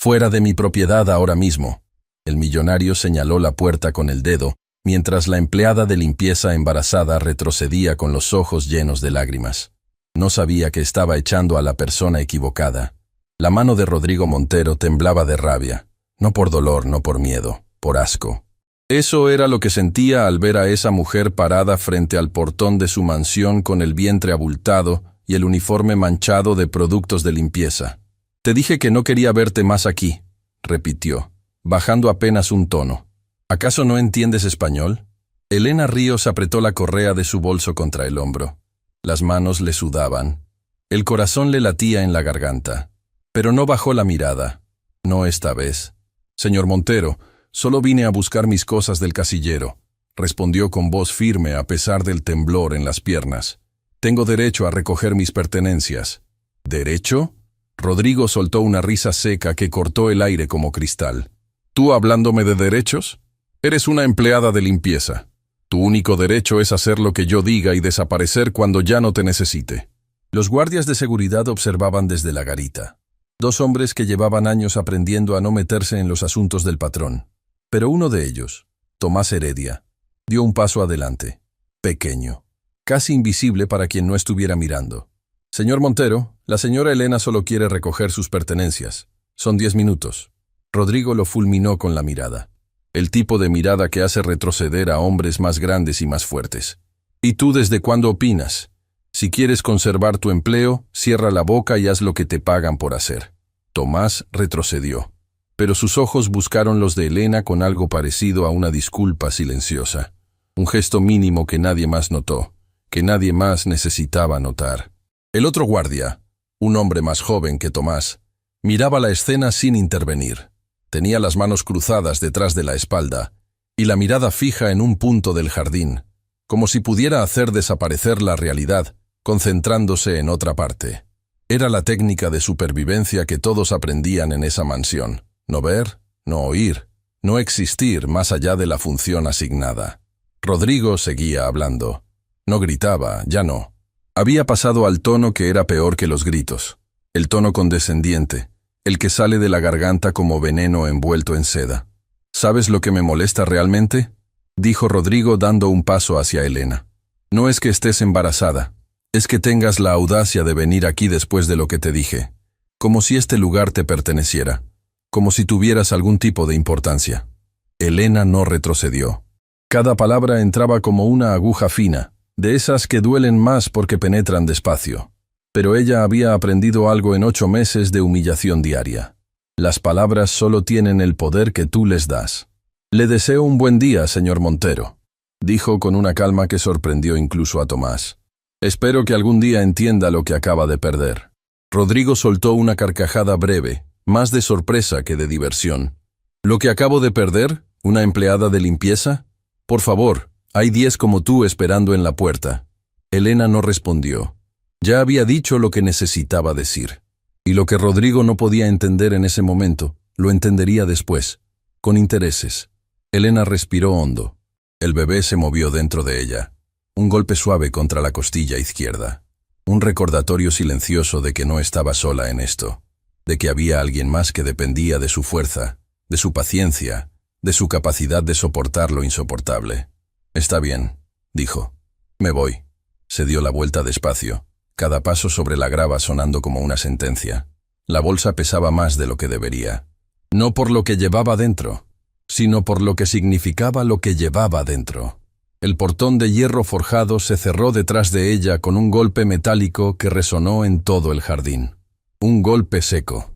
Fuera de mi propiedad ahora mismo. El millonario señaló la puerta con el dedo, mientras la empleada de limpieza embarazada retrocedía con los ojos llenos de lágrimas. No sabía que estaba echando a la persona equivocada. La mano de Rodrigo Montero temblaba de rabia, no por dolor, no por miedo, por asco. Eso era lo que sentía al ver a esa mujer parada frente al portón de su mansión con el vientre abultado y el uniforme manchado de productos de limpieza. «Te dije que no quería verte más aquí», repitió, bajando apenas un tono. «¿Acaso no entiendes español?» Elena Ríos apretó la correa de su bolso contra el hombro. Las manos le sudaban. El corazón le latía en la garganta. Pero no bajó la mirada. No esta vez. «Señor Montero, solo vine a buscar mis cosas del casillero», respondió con voz firme a pesar del temblor en las piernas. «Tengo derecho a recoger mis pertenencias». «¿Derecho?» Rodrigo soltó una risa seca que cortó el aire como cristal. «¿Tú hablándome de derechos? Eres una empleada de limpieza. Tu único derecho es hacer lo que yo diga y desaparecer cuando ya no te necesite». Los guardias de seguridad observaban desde la garita. Dos hombres que llevaban años aprendiendo a no meterse en los asuntos del patrón. Pero uno de ellos, Tomás Heredia, dio un paso adelante, pequeño, casi invisible para quien no estuviera mirando. «Señor Montero, la señora Elena solo quiere recoger sus pertenencias. Son 10 minutos». Rodrigo lo fulminó con la mirada. El tipo de mirada que hace retroceder a hombres más grandes y más fuertes. «¿Y tú desde cuándo opinas? Si quieres conservar tu empleo, cierra la boca y haz lo que te pagan por hacer». Tomás retrocedió, pero sus ojos buscaron los de Elena con algo parecido a una disculpa silenciosa. Un gesto mínimo que nadie más notó, que nadie más necesitaba notar. El otro guardia, un hombre más joven que Tomás, miraba la escena sin intervenir. Tenía las manos cruzadas detrás de la espalda y la mirada fija en un punto del jardín, como si pudiera hacer desaparecer la realidad, concentrándose en otra parte. Era la técnica de supervivencia que todos aprendían en esa mansión. No ver, no oír, no existir más allá de la función asignada. Rodrigo seguía hablando. No gritaba, ya no. Había pasado al tono que era peor que los gritos, el tono condescendiente, el que sale de la garganta como veneno envuelto en seda. «¿Sabes lo que me molesta realmente?», dijo Rodrigo dando un paso hacia Elena. «No es que estés embarazada, es que tengas la audacia de venir aquí después de lo que te dije, como si este lugar te perteneciera, como si tuvieras algún tipo de importancia». Elena no retrocedió. Cada palabra entraba como una aguja fina, de esas que duelen más porque penetran despacio. Pero ella había aprendido algo en 8 meses de humillación diaria. Las palabras solo tienen el poder que tú les das. «Le deseo un buen día, señor Montero», dijo con una calma que sorprendió incluso a Tomás. «Espero que algún día entienda lo que acaba de perder». Rodrigo soltó una carcajada breve, más de sorpresa que de diversión. «¿Lo que acabo de perder? ¿Una empleada de limpieza? Por favor, hay 10 como tú esperando en la puerta». Elena no respondió. Ya había dicho lo que necesitaba decir. Y lo que Rodrigo no podía entender en ese momento, lo entendería después, con intereses. Elena respiró hondo. El bebé se movió dentro de ella. Un golpe suave contra la costilla izquierda. Un recordatorio silencioso de que no estaba sola en esto. De que había alguien más que dependía de su fuerza, de su paciencia, de su capacidad de soportar lo insoportable. «Está bien», dijo. «Me voy». Se dio la vuelta despacio, cada paso sobre la grava sonando como una sentencia. La bolsa pesaba más de lo que debería. No por lo que llevaba dentro, sino por lo que significaba lo que llevaba dentro. El portón de hierro forjado se cerró detrás de ella con un golpe metálico que resonó en todo el jardín. Un golpe seco,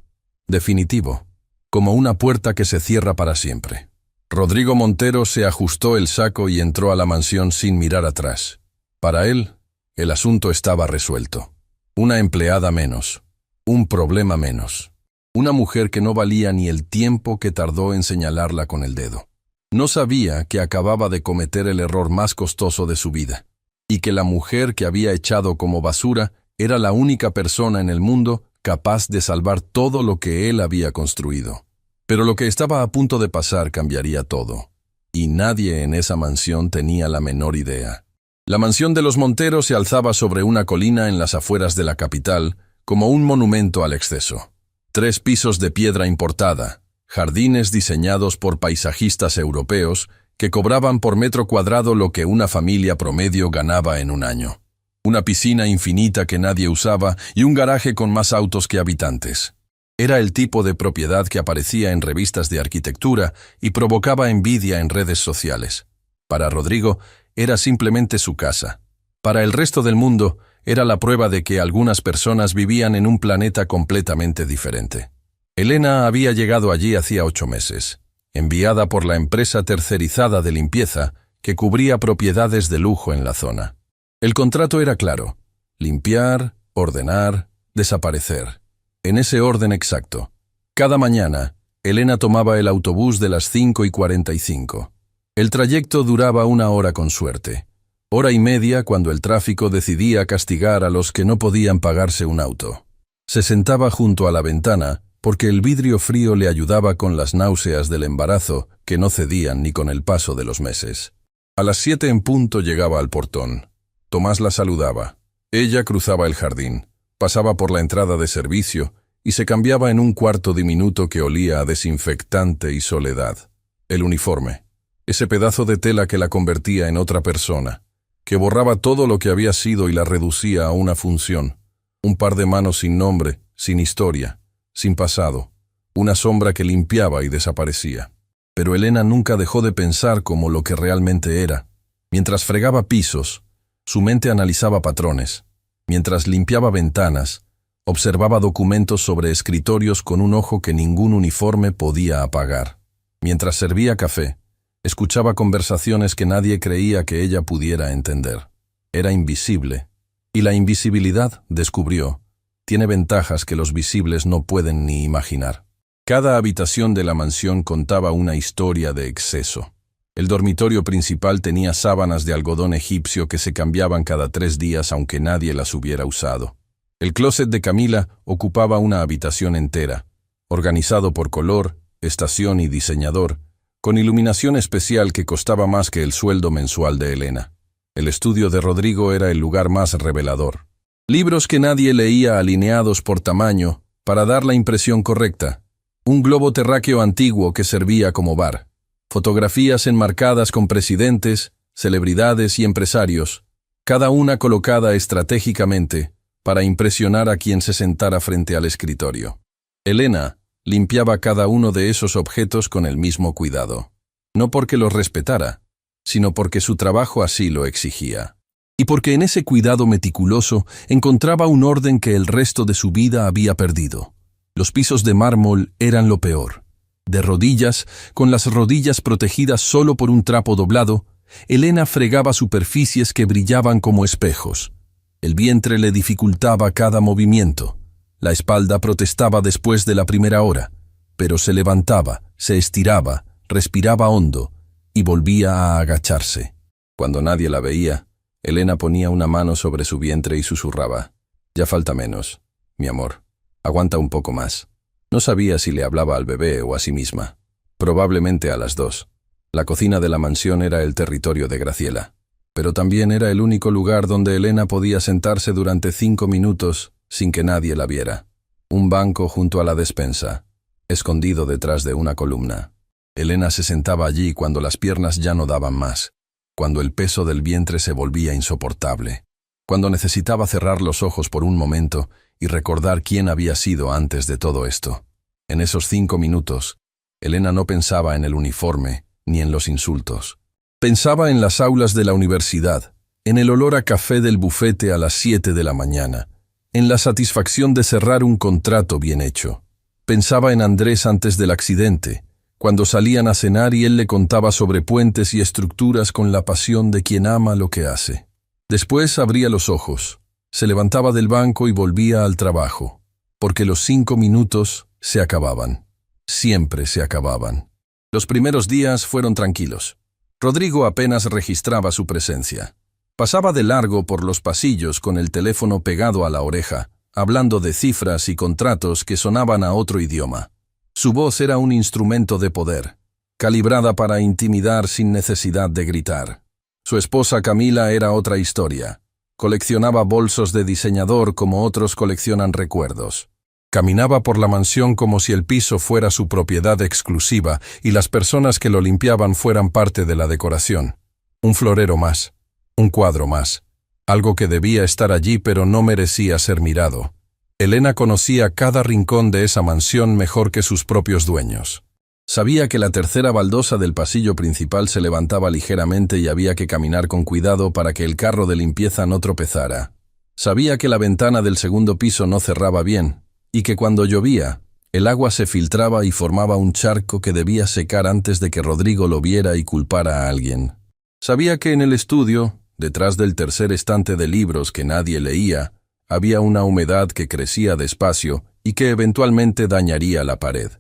definitivo, como una puerta que se cierra para siempre. Rodrigo Montero se ajustó el saco y entró a la mansión sin mirar atrás. Para él, el asunto estaba resuelto. Una empleada menos. Un problema menos. Una mujer que no valía ni el tiempo que tardó en señalarla con el dedo. No sabía que acababa de cometer el error más costoso de su vida, y que la mujer que había echado como basura era la única persona en el mundo capaz de salvar todo lo que él había construido. Pero lo que estaba a punto de pasar cambiaría todo, y nadie en esa mansión tenía la menor idea. La mansión de los Montero se alzaba sobre una colina en las afueras de la capital, como un monumento al exceso. 3 pisos de piedra importada, jardines diseñados por paisajistas europeos que cobraban por metro cuadrado lo que una familia promedio ganaba en un año. Una piscina infinita que nadie usaba y un garaje con más autos que habitantes. Era el tipo de propiedad que aparecía en revistas de arquitectura y provocaba envidia en redes sociales. Para Rodrigo, era simplemente su casa. Para el resto del mundo, era la prueba de que algunas personas vivían en un planeta completamente diferente. Elena había llegado allí hacía 8 meses, enviada por la empresa tercerizada de limpieza que cubría propiedades de lujo en la zona. El contrato era claro: limpiar, ordenar, desaparecer. En ese orden exacto. Cada mañana, Elena tomaba el autobús de las 5:45. El trayecto duraba 1 hora con suerte. 1:30 cuando el tráfico decidía castigar a los que no podían pagarse un auto. Se sentaba junto a la ventana porque el vidrio frío le ayudaba con las náuseas del embarazo que no cedían ni con el paso de los meses. A las 7 en punto llegaba al portón. Tomás la saludaba. Ella cruzaba el jardín, pasaba por la entrada de servicio y se cambiaba en un cuarto diminuto que olía a desinfectante y soledad. El uniforme, ese pedazo de tela que la convertía en otra persona, que borraba todo lo que había sido y la reducía a una función. Un par de manos sin nombre, sin historia, sin pasado. Una sombra que limpiaba y desaparecía. Pero Elena nunca dejó de pensar como lo que realmente era. Mientras fregaba pisos, su mente analizaba patrones. Mientras limpiaba ventanas, observaba documentos sobre escritorios con un ojo que ningún uniforme podía apagar. Mientras servía café, escuchaba conversaciones que nadie creía que ella pudiera entender. Era invisible. Y la invisibilidad, descubrió, tiene ventajas que los visibles no pueden ni imaginar. Cada habitación de la mansión contaba una historia de exceso. El dormitorio principal tenía sábanas de algodón egipcio que se cambiaban cada 3 días aunque nadie las hubiera usado. El closet de Camila ocupaba una habitación entera, organizado por color, estación y diseñador, con iluminación especial que costaba más que el sueldo mensual de Elena. El estudio de Rodrigo era el lugar más revelador. Libros que nadie leía alineados por tamaño para dar la impresión correcta. Un globo terráqueo antiguo que servía como bar. Fotografías enmarcadas con presidentes, celebridades y empresarios, cada una colocada estratégicamente para impresionar a quien se sentara frente al escritorio. Elena limpiaba cada uno de esos objetos con el mismo cuidado. No porque los respetara, sino porque su trabajo así lo exigía. Y porque en ese cuidado meticuloso encontraba un orden que el resto de su vida había perdido. Los pisos de mármol eran lo peor. De rodillas, con las rodillas protegidas solo por un trapo doblado, Elena fregaba superficies que brillaban como espejos. El vientre le dificultaba cada movimiento. La espalda protestaba después de la primera hora, pero se levantaba, se estiraba, respiraba hondo y volvía a agacharse. Cuando nadie la veía, Elena ponía una mano sobre su vientre y susurraba: «Ya falta menos, mi amor. Aguanta un poco más». No sabía si le hablaba al bebé o a sí misma. Probablemente a las 2. La cocina de la mansión era el territorio de Graciela, pero también era el único lugar donde Elena podía sentarse durante 5 minutos sin que nadie la viera. Un banco junto a la despensa, escondido detrás de una columna. Elena se sentaba allí cuando las piernas ya no daban más, cuando el peso del vientre se volvía insoportable, cuando necesitaba cerrar los ojos por un momento y recordar quién había sido antes de todo esto. En esos 5 minutos, Elena no pensaba en el uniforme ni en los insultos. Pensaba en las aulas de la universidad, en el olor a café del bufete a las 7 de la mañana, en la satisfacción de cerrar un contrato bien hecho. Pensaba en Andrés antes del accidente, cuando salían a cenar y él le contaba sobre puentes y estructuras con la pasión de quien ama lo que hace. Después abría los ojos, se levantaba del banco y volvía al trabajo, porque los 5 minutos se acababan. Siempre se acababan. Los primeros días fueron tranquilos. Rodrigo apenas registraba su presencia. Pasaba de largo por los pasillos con el teléfono pegado a la oreja, hablando de cifras y contratos que sonaban a otro idioma. Su voz era un instrumento de poder, calibrada para intimidar sin necesidad de gritar. Su esposa Camila era otra historia. Coleccionaba bolsos de diseñador como otros coleccionan recuerdos. Caminaba por la mansión como si el piso fuera su propiedad exclusiva y las personas que lo limpiaban fueran parte de la decoración. Un florero más, un cuadro más, algo que debía estar allí pero no merecía ser mirado. Elena conocía cada rincón de esa mansión mejor que sus propios dueños. Sabía que la tercera baldosa del pasillo principal se levantaba ligeramente y había que caminar con cuidado para que el carro de limpieza no tropezara. Sabía que la ventana del segundo piso no cerraba bien, y que cuando llovía, el agua se filtraba y formaba un charco que debía secar antes de que Rodrigo lo viera y culpara a alguien. Sabía que en el estudio, detrás del tercer estante de libros que nadie leía, había una humedad que crecía despacio y que eventualmente dañaría la pared.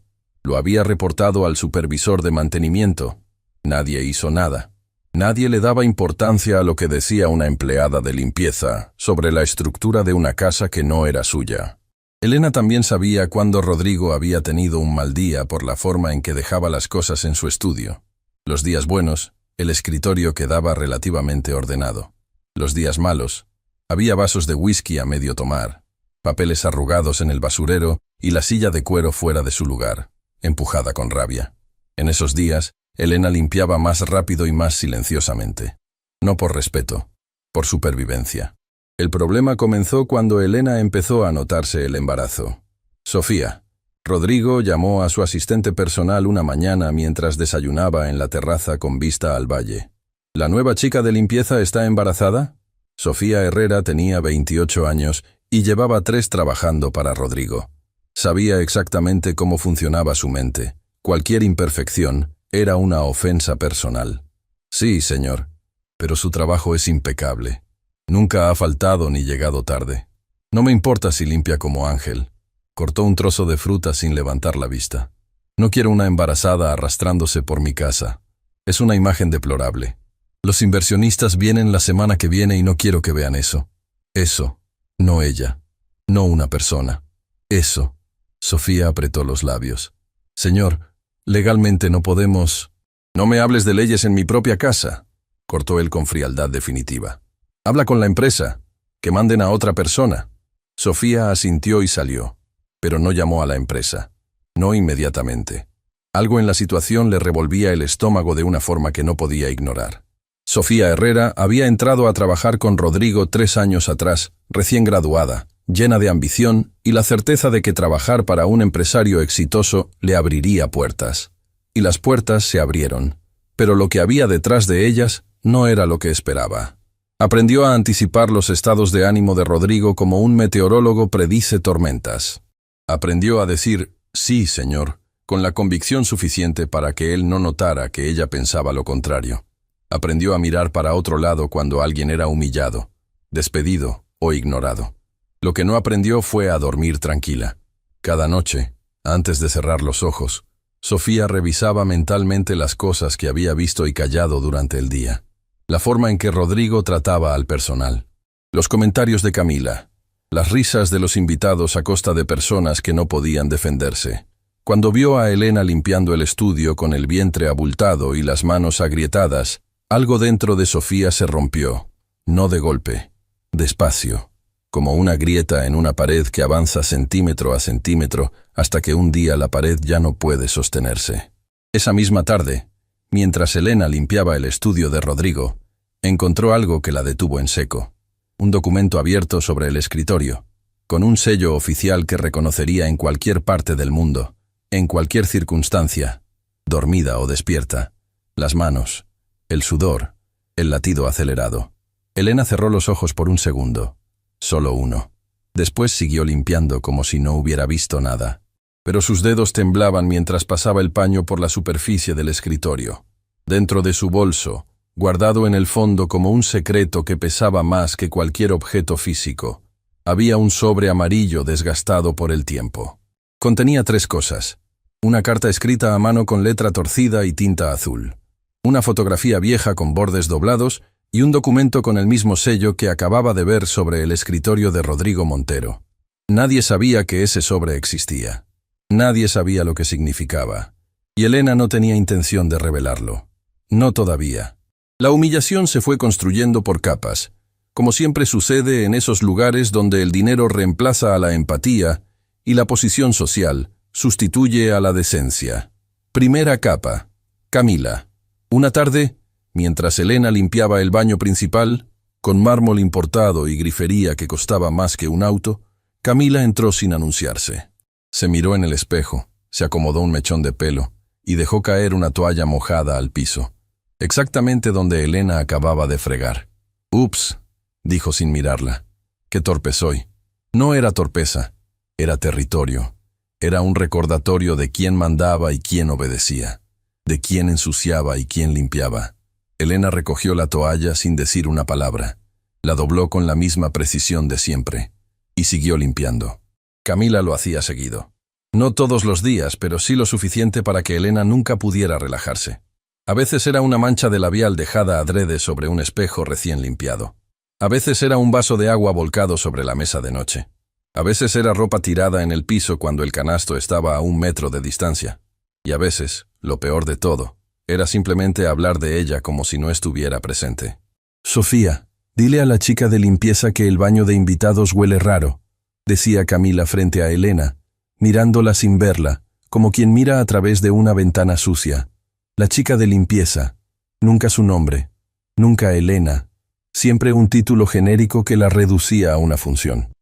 Lo había reportado al supervisor de mantenimiento. Nadie hizo nada. Nadie le daba importancia a lo que decía una empleada de limpieza sobre la estructura de una casa que no era suya. Elena también sabía cuándo Rodrigo había tenido un mal día por la forma en que dejaba las cosas en su estudio. Los días buenos, el escritorio quedaba relativamente ordenado. Los días malos, había vasos de whisky a medio tomar, papeles arrugados en el basurero y la silla de cuero fuera de su lugar, empujada con rabia. En esos días, Elena limpiaba más rápido y más silenciosamente. No por respeto, por supervivencia. El problema comenzó cuando Elena empezó a notarse el embarazo. Sofía. Rodrigo llamó a su asistente personal una mañana mientras desayunaba en la terraza con vista al valle. ¿La nueva chica de limpieza está embarazada? Sofía Herrera tenía 28 años y llevaba 3 trabajando para Rodrigo. Sabía exactamente cómo funcionaba su mente. Cualquier imperfección era una ofensa personal. Sí, señor, pero su trabajo es impecable. Nunca ha faltado ni llegado tarde. No me importa si limpia como ángel. Cortó un trozo de fruta sin levantar la vista. No quiero una embarazada arrastrándose por mi casa. Es una imagen deplorable. Los inversionistas vienen la semana que viene y no quiero que vean eso. Eso, no ella. No una persona. Eso. Sofía apretó los labios. Señor, legalmente no podemos... No me hables de leyes en mi propia casa, cortó él con frialdad definitiva. Habla con la empresa, que manden a otra persona. Sofía asintió y salió, pero no llamó a la empresa. No inmediatamente. Algo en la situación le revolvía el estómago de una forma que no podía ignorar. Sofía Herrera había entrado a trabajar con Rodrigo 3 años atrás, recién graduada, llena de ambición y la certeza de que trabajar para un empresario exitoso le abriría puertas. Y las puertas se abrieron, pero lo que había detrás de ellas no era lo que esperaba. Aprendió a anticipar los estados de ánimo de Rodrigo como un meteorólogo predice tormentas. Aprendió a decir, sí, señor, con la convicción suficiente para que él no notara que ella pensaba lo contrario. Aprendió a mirar para otro lado cuando alguien era humillado, despedido o ignorado. Lo que no aprendió fue a dormir tranquila. Cada noche, antes de cerrar los ojos, Sofía revisaba mentalmente las cosas que había visto y callado durante el día. La forma en que Rodrigo trataba al personal. Los comentarios de Camila. Las risas de los invitados a costa de personas que no podían defenderse. Cuando vio a Elena limpiando el estudio con el vientre abultado y las manos agrietadas, algo dentro de Sofía se rompió. No de golpe. Despacio. Como una grieta en una pared que avanza centímetro a centímetro hasta que un día la pared ya no puede sostenerse. Esa misma tarde, mientras Elena limpiaba el estudio de Rodrigo, encontró algo que la detuvo en seco. Un documento abierto sobre el escritorio, con un sello oficial que reconocería en cualquier parte del mundo, en cualquier circunstancia, dormida o despierta. Las manos, el sudor, el latido acelerado. Elena cerró los ojos por un segundo. Solo uno. Después siguió limpiando como si no hubiera visto nada. Pero sus dedos temblaban mientras pasaba el paño por la superficie del escritorio. Dentro de su bolso, guardado en el fondo como un secreto que pesaba más que cualquier objeto físico, había un sobre amarillo desgastado por el tiempo. Contenía 3 cosas. Una carta escrita a mano con letra torcida y tinta azul. Una fotografía vieja con bordes doblados y un documento con el mismo sello que acababa de ver sobre el escritorio de Rodrigo Montero. Nadie sabía que ese sobre existía. Nadie sabía lo que significaba. Y Elena no tenía intención de revelarlo. No todavía. La humillación se fue construyendo por capas, como siempre sucede en esos lugares donde el dinero reemplaza a la empatía y la posición social sustituye a la decencia. Primera capa. Camila. Una tarde, mientras Elena limpiaba el baño principal, con mármol importado y grifería que costaba más que un auto, Camila entró sin anunciarse. Se miró en el espejo, se acomodó un mechón de pelo y dejó caer una toalla mojada al piso, exactamente donde Elena acababa de fregar. «Ups», dijo sin mirarla. «Qué torpe soy». No era torpeza, era territorio. Era un recordatorio de quién mandaba y quién obedecía, de quién ensuciaba y quién limpiaba. Elena recogió la toalla sin decir una palabra, la dobló con la misma precisión de siempre y siguió limpiando. Camila lo hacía seguido. No todos los días, pero sí lo suficiente para que Elena nunca pudiera relajarse. A veces era una mancha de labial dejada adrede sobre un espejo recién limpiado. A veces era un vaso de agua volcado sobre la mesa de noche. A veces era ropa tirada en el piso cuando el canasto estaba a 1 metro de distancia. Y a veces, lo peor de todo, era simplemente hablar de ella como si no estuviera presente. «Sofía, dile a la chica de limpieza que el baño de invitados huele raro», decía Camila frente a Elena, mirándola sin verla, como quien mira a través de una ventana sucia. La chica de limpieza, nunca su nombre, nunca Elena, siempre un título genérico que la reducía a una función.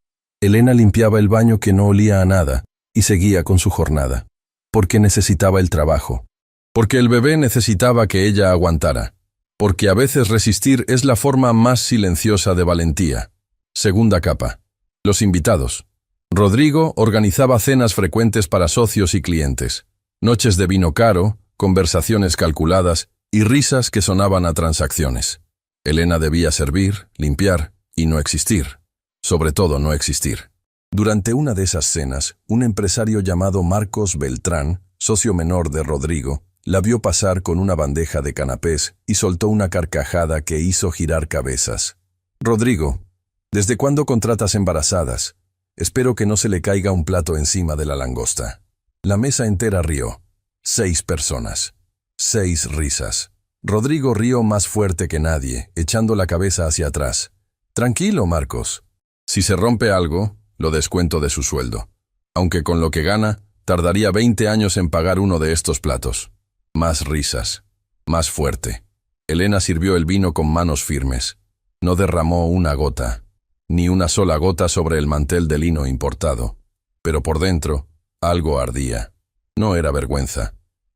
Elena limpiaba el baño que no olía a nada y seguía con su jornada. Porque necesitaba el trabajo. Porque el bebé necesitaba que ella aguantara. Porque a veces resistir es la forma más silenciosa de valentía. Segunda capa. Los invitados. Rodrigo organizaba cenas frecuentes para socios y clientes. Noches de vino caro, conversaciones calculadas y risas que sonaban a transacciones. Elena debía servir, limpiar y no existir. Sobre todo no existir. Durante una de esas cenas, un empresario llamado Marcos Beltrán, socio menor de Rodrigo, la vio pasar con una bandeja de canapés y soltó una carcajada que hizo girar cabezas. «Rodrigo, ¿desde cuándo contratas embarazadas? Espero que no se le caiga un plato encima de la langosta». La mesa entera rió. 6 personas. 6 risas. Rodrigo rió más fuerte que nadie, echando la cabeza hacia atrás. «Tranquilo, Marcos. Si se rompe algo, lo descuento de su sueldo. Aunque con lo que gana, tardaría 20 años en pagar uno de estos platos». Más risas. Más fuerte. Elena sirvió el vino con manos firmes. No derramó una gota, ni una sola gota sobre el mantel de lino importado. Pero por dentro, algo ardía. No era vergüenza.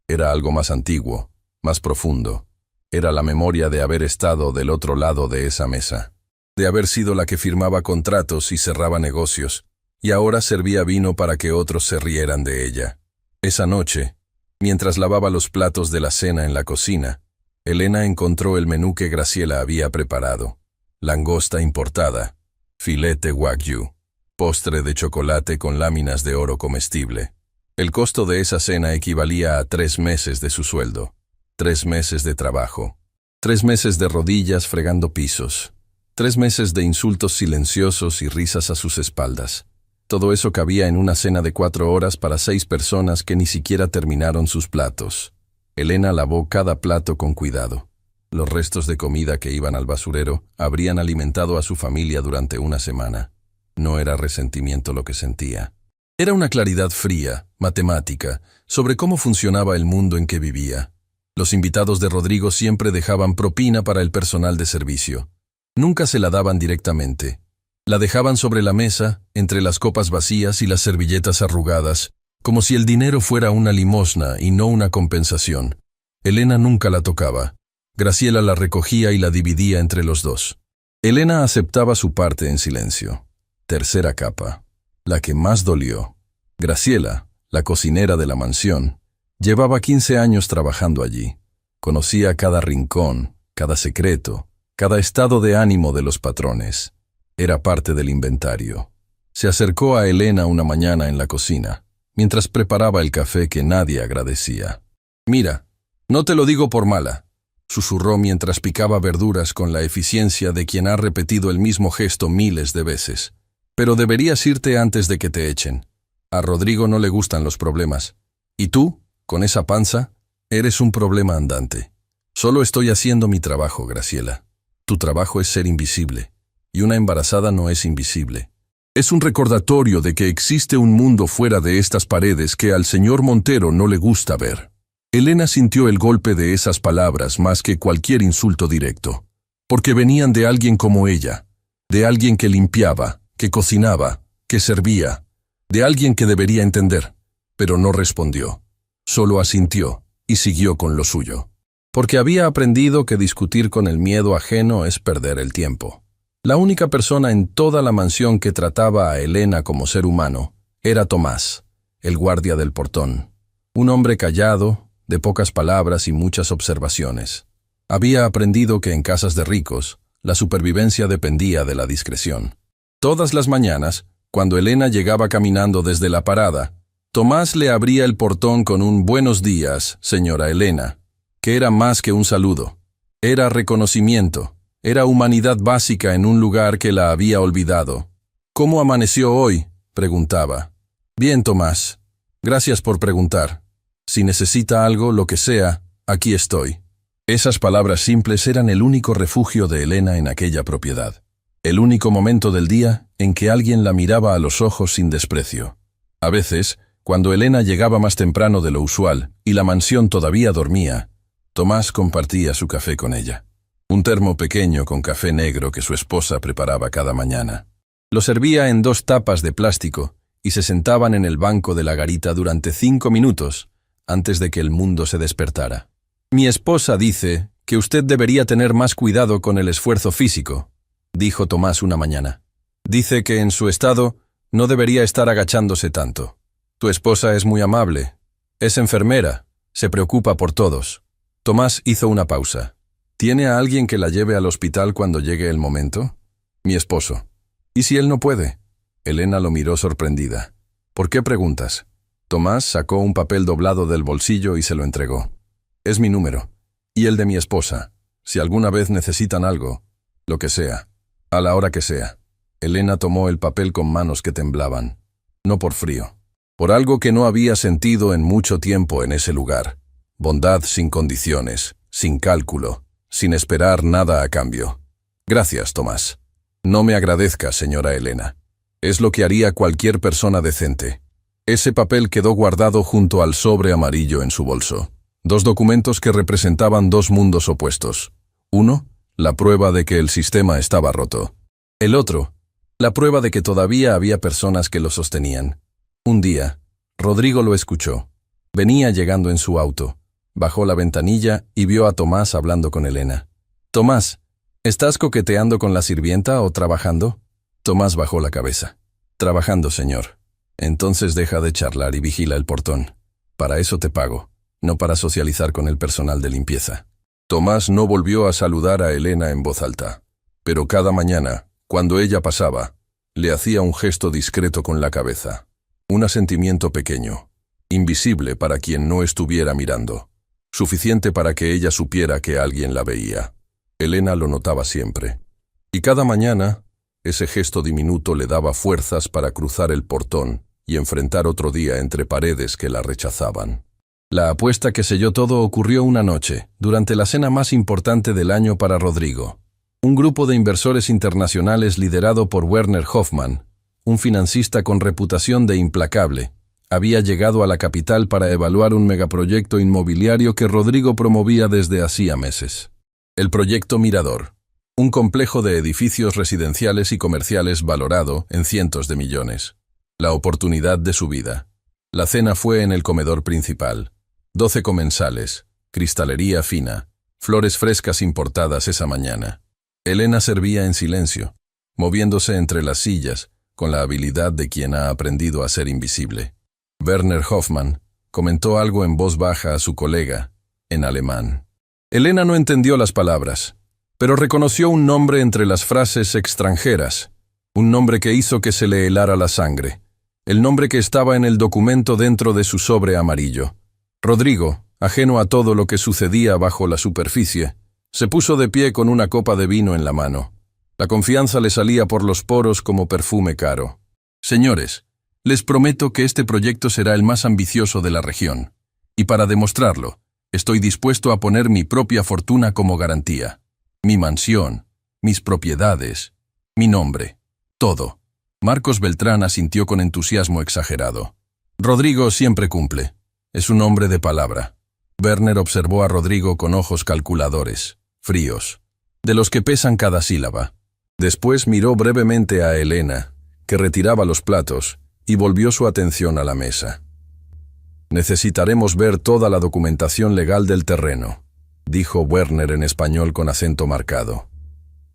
Era algo más antiguo, más profundo. Era la memoria de haber estado del otro lado de esa mesa. De haber sido la que firmaba contratos y cerraba negocios, y ahora servía vino para que otros se rieran de ella. Esa noche, mientras lavaba los platos de la cena en la cocina, Elena encontró el menú que Graciela había preparado. Langosta importada, filete wagyu, postre de chocolate con láminas de oro comestible. El costo de esa cena equivalía a 3 meses de su sueldo, 3 meses de trabajo, 3 meses de rodillas fregando pisos, 3 meses de insultos silenciosos y risas a sus espaldas. Todo eso cabía en una cena de 4 horas para 6 personas que ni siquiera terminaron sus platos. Elena lavó cada plato con cuidado. Los restos de comida que iban al basurero habrían alimentado a su familia durante una semana. No era resentimiento lo que sentía. Era una claridad fría, matemática, sobre cómo funcionaba el mundo en que vivía. Los invitados de Rodrigo siempre dejaban propina para el personal de servicio. Nunca se la daban directamente. La dejaban sobre la mesa, entre las copas vacías y las servilletas arrugadas, como si el dinero fuera una limosna y no una compensación. Elena nunca la tocaba. Graciela la recogía y la dividía entre los dos. Elena aceptaba su parte en silencio. Tercera capa. La que más dolió. Graciela, la cocinera de la mansión, llevaba 15 años trabajando allí. Conocía cada rincón, cada secreto, cada estado de ánimo de los patrones. Era parte del inventario. Se acercó a Elena una mañana en la cocina, mientras preparaba el café que nadie agradecía. «Mira, no te lo digo por mala», susurró mientras picaba verduras con la eficiencia de quien ha repetido el mismo gesto miles de veces. «Pero deberías irte antes de que te echen. A Rodrigo no le gustan los problemas. Y tú, con esa panza, eres un problema andante. Solo estoy haciendo mi trabajo, Graciela. Tu trabajo es ser invisible. Y una embarazada no es invisible. Es un recordatorio de que existe un mundo fuera de estas paredes que al señor Montero no le gusta ver. Elena sintió el golpe de esas palabras más que cualquier insulto directo, porque venían de alguien como ella, de alguien que limpiaba, que cocinaba, que servía, de alguien que debería entender, pero no respondió. Solo asintió y siguió con lo suyo. Porque había aprendido que discutir con el miedo ajeno es perder el tiempo. La única persona en toda la mansión que trataba a Elena como ser humano era Tomás, el guardia del portón. Un hombre callado, de pocas palabras y muchas observaciones. Había aprendido que en casas de ricos, la supervivencia dependía de la discreción. Todas las mañanas, cuando Elena llegaba caminando desde la parada, Tomás le abría el portón con un «Buenos días, señora Elena», que era más que un saludo. Era reconocimiento, era humanidad básica en un lugar que la había olvidado. «¿Cómo amaneció hoy?», preguntaba. «Bien, Tomás. Gracias por preguntar. Si necesita algo, lo que sea, aquí estoy». Esas palabras simples eran el único refugio de Elena en aquella propiedad. El único momento del día en que alguien la miraba a los ojos sin desprecio. A veces, cuando Elena llegaba más temprano de lo usual y la mansión todavía dormía, Tomás compartía su café con ella. Un termo pequeño con café negro que su esposa preparaba cada mañana. Lo servía en 2 tapas de plástico y se sentaban en el banco de la garita durante 5 minutos antes de que el mundo se despertara. «Mi esposa dice que usted debería tener más cuidado con el esfuerzo físico», dijo Tomás una mañana. «Dice que en su estado no debería estar agachándose tanto. Tu esposa es muy amable. Es enfermera. Se preocupa por todos». Tomás hizo una pausa. «¿Tiene a alguien que la lleve al hospital cuando llegue el momento?» «Mi esposo». «¿Y si él no puede?» Elena lo miró sorprendida. «¿Por qué preguntas?» Tomás sacó un papel doblado del bolsillo y se lo entregó. «Es mi número. Y el de mi esposa. Si alguna vez necesitan algo, lo que sea, a la hora que sea». Elena tomó el papel con manos que temblaban. No por frío. Por algo que no había sentido en mucho tiempo en ese lugar. Bondad sin condiciones, sin cálculo, sin esperar nada a cambio. «Gracias, Tomás. No me agradezca, señora Elena. Es lo que haría cualquier persona decente». Ese papel quedó guardado junto al sobre amarillo en su bolso. 2 documentos que representaban 2 mundos opuestos. Uno, la prueba de que el sistema estaba roto. El otro, la prueba de que todavía había personas que lo sostenían. Un día, Rodrigo lo escuchó. Venía llegando en su auto. Bajó la ventanilla y vio a Tomás hablando con Elena. «Tomás, ¿estás coqueteando con la sirvienta o trabajando?» Tomás bajó la cabeza. «Trabajando, señor». «Entonces deja de charlar y vigila el portón. Para eso te pago, no para socializar con el personal de limpieza». Tomás no volvió a saludar a Elena en voz alta, pero cada mañana, cuando ella pasaba, le hacía un gesto discreto con la cabeza. Un asentimiento pequeño, invisible para quien no estuviera mirando, suficiente para que ella supiera que alguien la veía. Elena lo notaba siempre. Y cada mañana, ese gesto diminuto le daba fuerzas para cruzar el portón y enfrentar otro día entre paredes que la rechazaban. La apuesta que selló todo ocurrió una noche, durante la cena más importante del año para Rodrigo. Un grupo de inversores internacionales liderado por Werner Hoffmann, un financista con reputación de implacable, había llegado a la capital para evaluar un megaproyecto inmobiliario que Rodrigo promovía desde hacía meses. El proyecto Mirador. Un complejo de edificios residenciales y comerciales valorado en cientos de millones. La oportunidad de su vida. La cena fue en el comedor principal. 12 comensales, cristalería fina, flores frescas importadas esa mañana. Elena servía en silencio, moviéndose entre las sillas, con la habilidad de quien ha aprendido a ser invisible. Werner Hoffmann comentó algo en voz baja a su colega, en alemán. Elena no entendió las palabras, pero reconoció un nombre entre las frases extranjeras, un nombre que hizo que se le helara la sangre, el nombre que estaba en el documento dentro de su sobre amarillo. Rodrigo, ajeno a todo lo que sucedía bajo la superficie, se puso de pie con una copa de vino en la mano. La confianza le salía por los poros como perfume caro. «Señores, les prometo que este proyecto será el más ambicioso de la región, y para demostrarlo, estoy dispuesto a poner mi propia fortuna como garantía. Mi mansión, mis propiedades, mi nombre, todo. Marcos Beltrán asintió con entusiasmo exagerado. Rodrigo siempre cumple. Es un hombre de palabra. Werner observó a Rodrigo con ojos calculadores, fríos, de los que pesan cada sílaba. Después miró brevemente a Elena, que retiraba los platos, y volvió su atención a la mesa. «Necesitaremos ver toda la documentación legal del terreno», dijo Werner en español con acento marcado.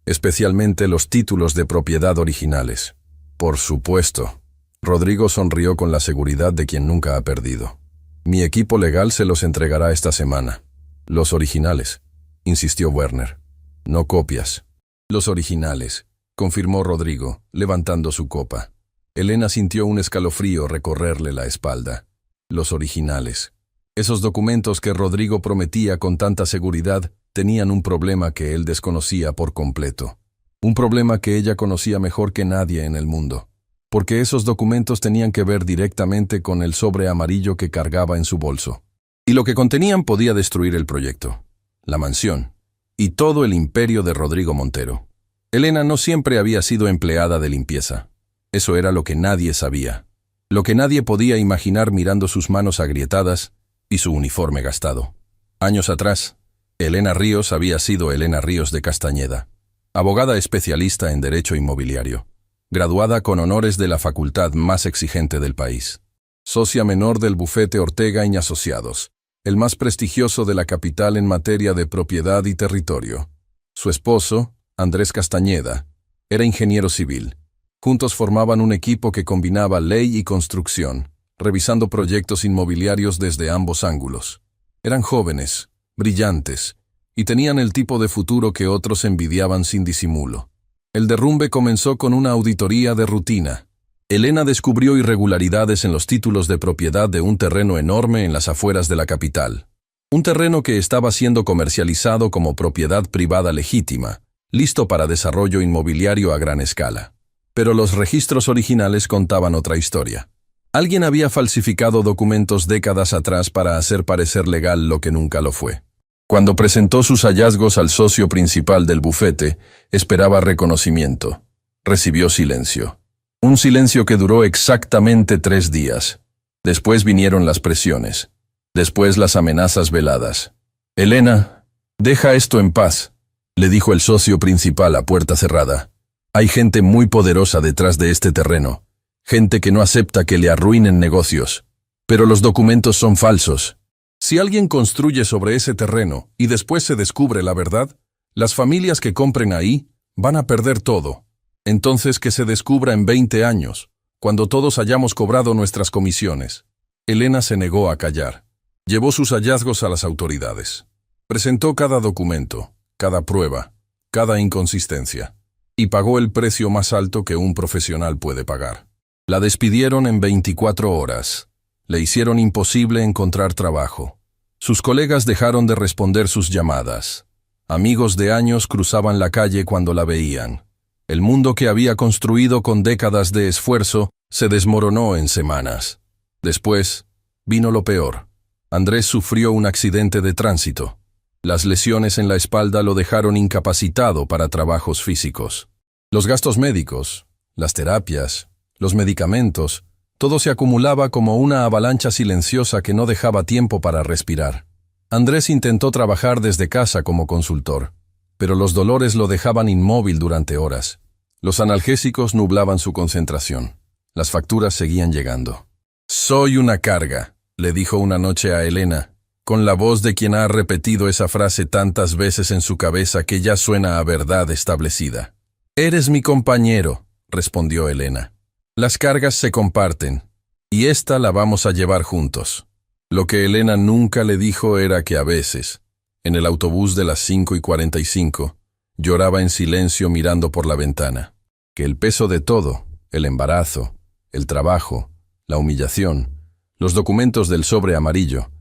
«Especialmente los títulos de propiedad originales». «Por supuesto». Rodrigo sonrió con la seguridad de quien nunca ha perdido. «Mi equipo legal se los entregará esta semana». «Los originales», insistió Werner. «No copias». «Los originales», confirmó Rodrigo, levantando su copa. Elena sintió un escalofrío recorrerle la espalda. Los originales. Esos documentos que Rodrigo prometía con tanta seguridad tenían un problema que él desconocía por completo. Un problema que ella conocía mejor que nadie en el mundo. Porque esos documentos tenían que ver directamente con el sobre amarillo que cargaba en su bolso. Y lo que contenían podía destruir el proyecto, la mansión, y todo el imperio de Rodrigo Montero. Elena no siempre había sido empleada de limpieza. Eso era lo que nadie sabía. Lo que nadie podía imaginar mirando sus manos agrietadas y su uniforme gastado. Años atrás, Elena Ríos había sido Elena Ríos de Castañeda, abogada especialista en derecho inmobiliario, graduada con honores de la facultad más exigente del país, socia menor del bufete Ortega y Asociados, el más prestigioso de la capital en materia de propiedad y territorio. Su esposo, Andrés Castañeda, era ingeniero civil. Juntos formaban un equipo que combinaba ley y construcción, revisando proyectos inmobiliarios desde ambos ángulos. Eran jóvenes, brillantes, y tenían el tipo de futuro que otros envidiaban sin disimulo. El derrumbe comenzó con una auditoría de rutina. Elena descubrió irregularidades en los títulos de propiedad de un terreno enorme en las afueras de la capital. Un terreno que estaba siendo comercializado como propiedad privada legítima, listo para desarrollo inmobiliario a gran escala. Pero los registros originales contaban otra historia. Alguien había falsificado documentos décadas atrás para hacer parecer legal lo que nunca lo fue. Cuando presentó sus hallazgos al socio principal del bufete, esperaba reconocimiento. Recibió silencio. Un silencio que duró exactamente 3 días. Después vinieron las presiones. Después las amenazas veladas. «Elena, deja esto en paz», le dijo el socio principal a puerta cerrada. «Hay gente muy poderosa detrás de este terreno. Gente que no acepta que le arruinen negocios. Pero los documentos son falsos. Si alguien construye sobre ese terreno y después se descubre la verdad, las familias que compren ahí van a perder todo. Entonces que se descubra en 20 años, cuando todos hayamos cobrado nuestras comisiones». Elena se negó a callar. Llevó sus hallazgos a las autoridades. Presentó cada documento, cada prueba, cada inconsistencia. Y pagó el precio más alto que un profesional puede pagar. La despidieron en 24 horas. Le hicieron imposible encontrar trabajo. Sus colegas dejaron de responder sus llamadas. Amigos de años cruzaban la calle cuando la veían. El mundo que había construido con décadas de esfuerzo se desmoronó en semanas. Después, vino lo peor. Andrés sufrió un accidente de tránsito. Las lesiones en la espalda lo dejaron incapacitado para trabajos físicos. Los gastos médicos, las terapias, los medicamentos, todo se acumulaba como una avalancha silenciosa que no dejaba tiempo para respirar. Andrés intentó trabajar desde casa como consultor, pero los dolores lo dejaban inmóvil durante horas. Los analgésicos nublaban su concentración. Las facturas seguían llegando. «Soy una carga», le dijo una noche a Elena, con la voz de quien ha repetido esa frase tantas veces en su cabeza que ya suena a verdad establecida. «Eres mi compañero», respondió Elena. «Las cargas se comparten, y esta la vamos a llevar juntos». Lo que Elena nunca le dijo era que a veces, en el autobús de las 5:45, lloraba en silencio mirando por la ventana. Que el peso de todo, el embarazo, el trabajo, la humillación, los documentos del sobre amarillo,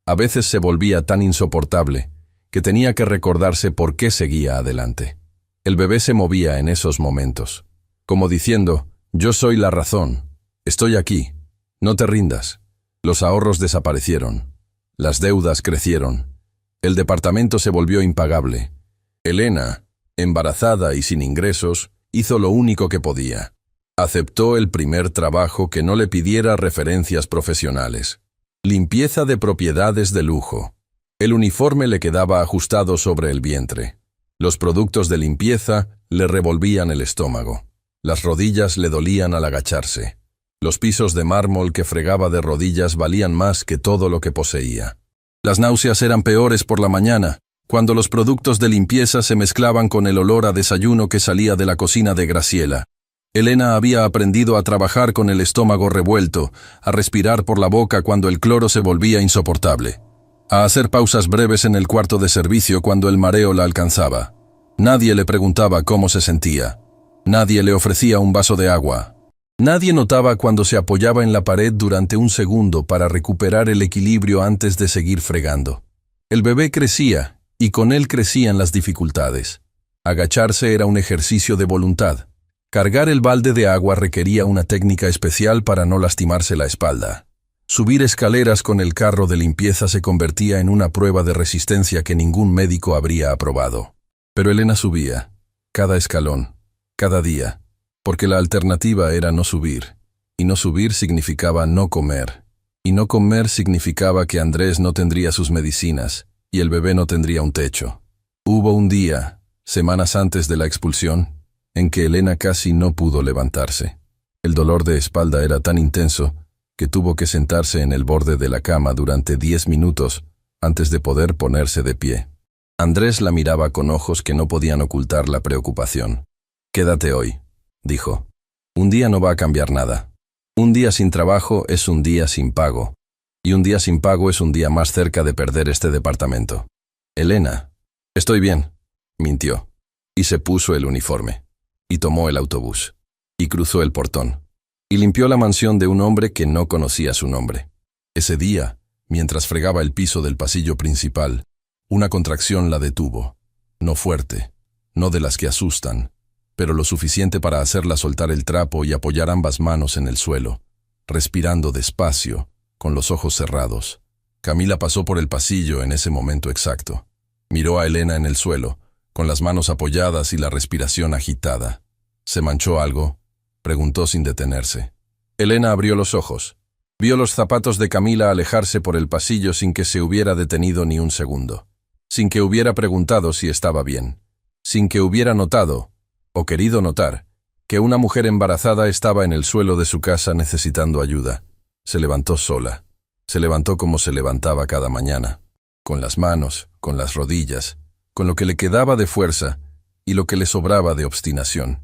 a veces se volvía tan insoportable que tenía que recordarse por qué seguía adelante. El bebé se movía en esos momentos, como diciendo, «Yo soy la razón, estoy aquí, no te rindas». Los ahorros desaparecieron, las deudas crecieron, el departamento se volvió impagable. Elena, embarazada y sin ingresos, hizo lo único que podía. Aceptó el primer trabajo que no le pidiera referencias profesionales. Limpieza de propiedades de lujo. El uniforme le quedaba ajustado sobre el vientre. Los productos de limpieza le revolvían el estómago. Las rodillas le dolían al agacharse. Los pisos de mármol que fregaba de rodillas valían más que todo lo que poseía. Las náuseas eran peores por la mañana, cuando los productos de limpieza se mezclaban con el olor a desayuno que salía de la cocina de Graciela. Elena había aprendido a trabajar con el estómago revuelto, a respirar por la boca cuando el cloro se volvía insoportable, a hacer pausas breves en el cuarto de servicio cuando el mareo la alcanzaba. Nadie le preguntaba cómo se sentía. Nadie le ofrecía un vaso de agua. Nadie notaba cuando se apoyaba en la pared durante un segundo para recuperar el equilibrio antes de seguir fregando. El bebé crecía, y con él crecían las dificultades. Agacharse era un ejercicio de voluntad. Cargar el balde de agua requería una técnica especial para no lastimarse la espalda. Subir escaleras con el carro de limpieza se convertía en una prueba de resistencia que ningún médico habría aprobado. Pero Elena subía, cada escalón, cada día, porque la alternativa era no subir, y no subir significaba no comer, y no comer significaba que Andrés no tendría sus medicinas, y el bebé no tendría un techo. Hubo un día, semanas antes de la expulsión, en que Elena casi no pudo levantarse. El dolor de espalda era tan intenso que tuvo que sentarse en el borde de la cama durante 10 minutos antes de poder ponerse de pie. Andrés la miraba con ojos que no podían ocultar la preocupación. «Quédate hoy», dijo. «Un día no va a cambiar nada. Un día sin trabajo es un día sin pago, y un día sin pago es un día más cerca de perder este departamento». «Elena». «Estoy bien», mintió, y se puso el uniforme. Y tomó el autobús, y cruzó el portón, y limpió la mansión de un hombre que no conocía su nombre. Ese día, mientras fregaba el piso del pasillo principal, una contracción la detuvo, no fuerte, no de las que asustan, pero lo suficiente para hacerla soltar el trapo y apoyar ambas manos en el suelo, respirando despacio, con los ojos cerrados. Camila pasó por el pasillo en ese momento exacto. Miró a Elena en el suelo, con las manos apoyadas y la respiración agitada. ¿Se manchó algo?, preguntó sin detenerse. Elena abrió los ojos. Vio los zapatos de Camila alejarse por el pasillo sin que se hubiera detenido ni un segundo, sin que hubiera preguntado si estaba bien, sin que hubiera notado, o querido notar, que una mujer embarazada estaba en el suelo de su casa necesitando ayuda. Se levantó sola. Se levantó como se levantaba cada mañana, con las manos, con las rodillas, con lo que le quedaba de fuerza y lo que le sobraba de obstinación,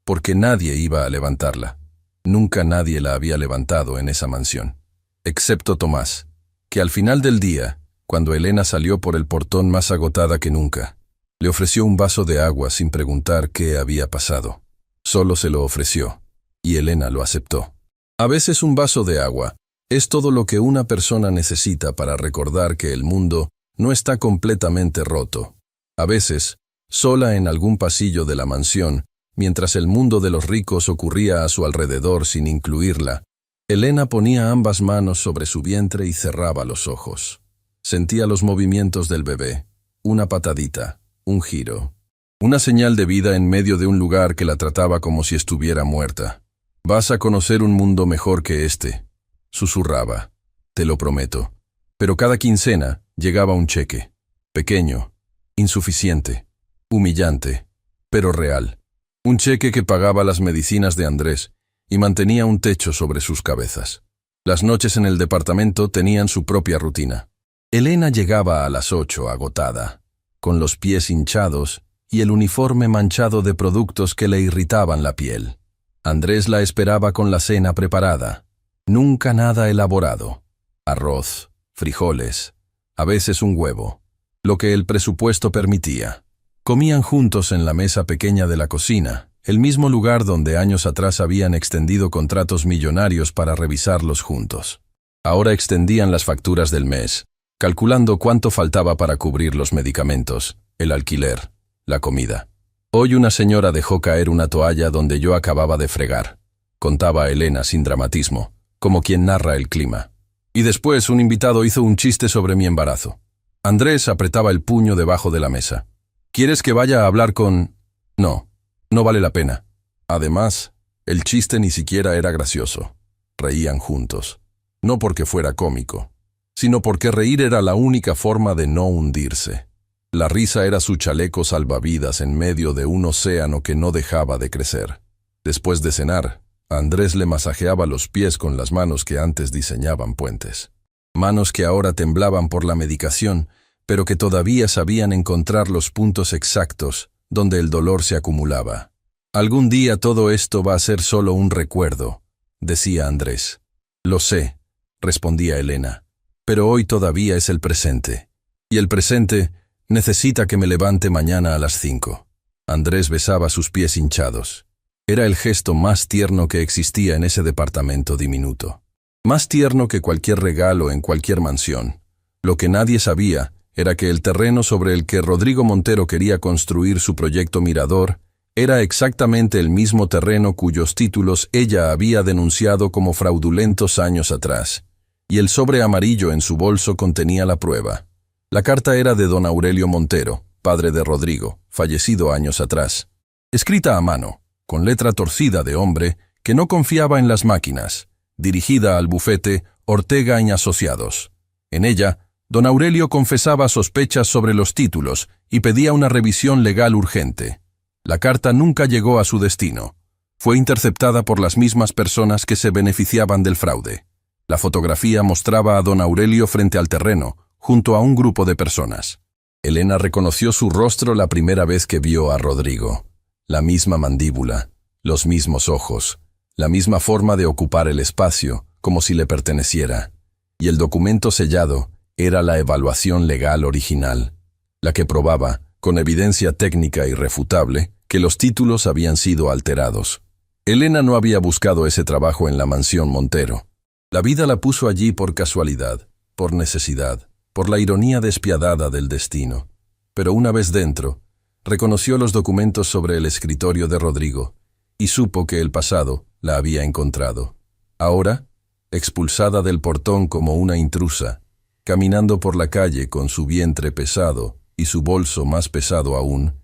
porque nadie iba a levantarla. Nunca nadie la había levantado en esa mansión, excepto Tomás, que al final del día, cuando Elena salió por el portón más agotada que nunca, le ofreció un vaso de agua sin preguntar qué había pasado. Solo se lo ofreció, y Elena lo aceptó. A veces un vaso de agua es todo lo que una persona necesita para recordar que el mundo no está completamente roto. A veces, sola en algún pasillo de la mansión, mientras el mundo de los ricos ocurría a su alrededor sin incluirla, Elena ponía ambas manos sobre su vientre y cerraba los ojos. Sentía los movimientos del bebé, una patadita, un giro, una señal de vida en medio de un lugar que la trataba como si estuviera muerta. «Vas a conocer un mundo mejor que este», susurraba. «Te lo prometo». Pero cada quincena llegaba un cheque, pequeño, insuficiente, humillante, pero real. Un cheque que pagaba las medicinas de Andrés y mantenía un techo sobre sus cabezas. Las noches en el departamento tenían su propia rutina. Elena llegaba a las 8 agotada, con los pies hinchados y el uniforme manchado de productos que le irritaban la piel. Andrés la esperaba con la cena preparada. Nunca nada elaborado. Arroz, frijoles, a veces un huevo, lo que el presupuesto permitía. Comían juntos en la mesa pequeña de la cocina, el mismo lugar donde años atrás habían extendido contratos millonarios para revisarlos juntos. Ahora extendían las facturas del mes, calculando cuánto faltaba para cubrir los medicamentos, el alquiler, la comida. Hoy una señora dejó caer una toalla donde yo acababa de fregar, contaba Elena sin dramatismo, como quien narra el clima. Y después un invitado hizo un chiste sobre mi embarazo. Andrés apretaba el puño debajo de la mesa. ¿Quieres que vaya a hablar con...? No, no vale la pena. Además, El chiste ni siquiera era gracioso. Reían juntos. No porque fuera cómico, sino porque reír era la única forma de no hundirse. La risa era su chaleco salvavidas en medio de un océano que no dejaba de crecer. Después de cenar, Andrés le masajeaba los pies con las manos que antes diseñaban puentes. Manos que ahora temblaban por la medicación, pero que todavía sabían encontrar los puntos exactos donde el dolor se acumulaba. Algún día todo esto va a ser solo un recuerdo, decía Andrés. Lo sé, respondía Elena, pero hoy todavía es el presente. Y el presente necesita que me levante mañana a las 5. Andrés besaba sus pies hinchados. Era el gesto más tierno que existía en ese departamento diminuto. Más tierno que cualquier regalo en cualquier mansión. Lo que nadie sabía era que el terreno sobre el que Rodrigo Montero quería construir su proyecto Mirador era exactamente el mismo terreno cuyos títulos ella había denunciado como fraudulentos años atrás, y el sobre amarillo en su bolso contenía la prueba. La carta era de don Aurelio Montero, padre de Rodrigo, fallecido años atrás, escrita a mano, con letra torcida de hombre que no confiaba en las máquinas, dirigida al bufete Ortega y Asociados. En ella, don Aurelio confesaba sospechas sobre los títulos y pedía una revisión legal urgente. La carta nunca llegó a su destino. Fue interceptada por las mismas personas que se beneficiaban del fraude. La fotografía mostraba a don Aurelio frente al terreno, junto a un grupo de personas. Elena reconoció su rostro la primera vez que vio a Rodrigo. La misma mandíbula, los mismos ojos, la misma forma de ocupar el espacio, como si le perteneciera. Y el documento sellado era la evaluación legal original, la que probaba, con evidencia técnica irrefutable, que los títulos habían sido alterados. Elena no había buscado ese trabajo en la mansión Montero. La vida la puso allí por casualidad, por necesidad, por la ironía despiadada del destino. Pero una vez dentro, reconoció los documentos sobre el escritorio de Rodrigo y supo que el pasado la había encontrado. Ahora, expulsada del portón como una intrusa, caminando por la calle con su vientre pesado y su bolso más pesado aún,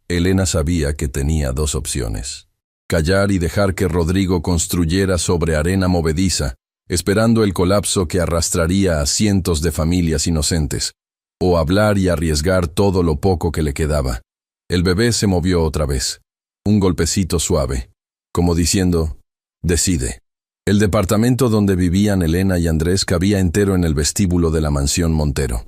Elena sabía que tenía dos opciones: callar y dejar que Rodrigo construyera sobre arena movediza, esperando el colapso que arrastraría a cientos de familias inocentes, o hablar y arriesgar todo lo poco que le quedaba. El bebé se movió otra vez, un golpecito suave, como diciendo, decide. El departamento donde vivían Elena y Andrés cabía entero en el vestíbulo de la mansión Montero.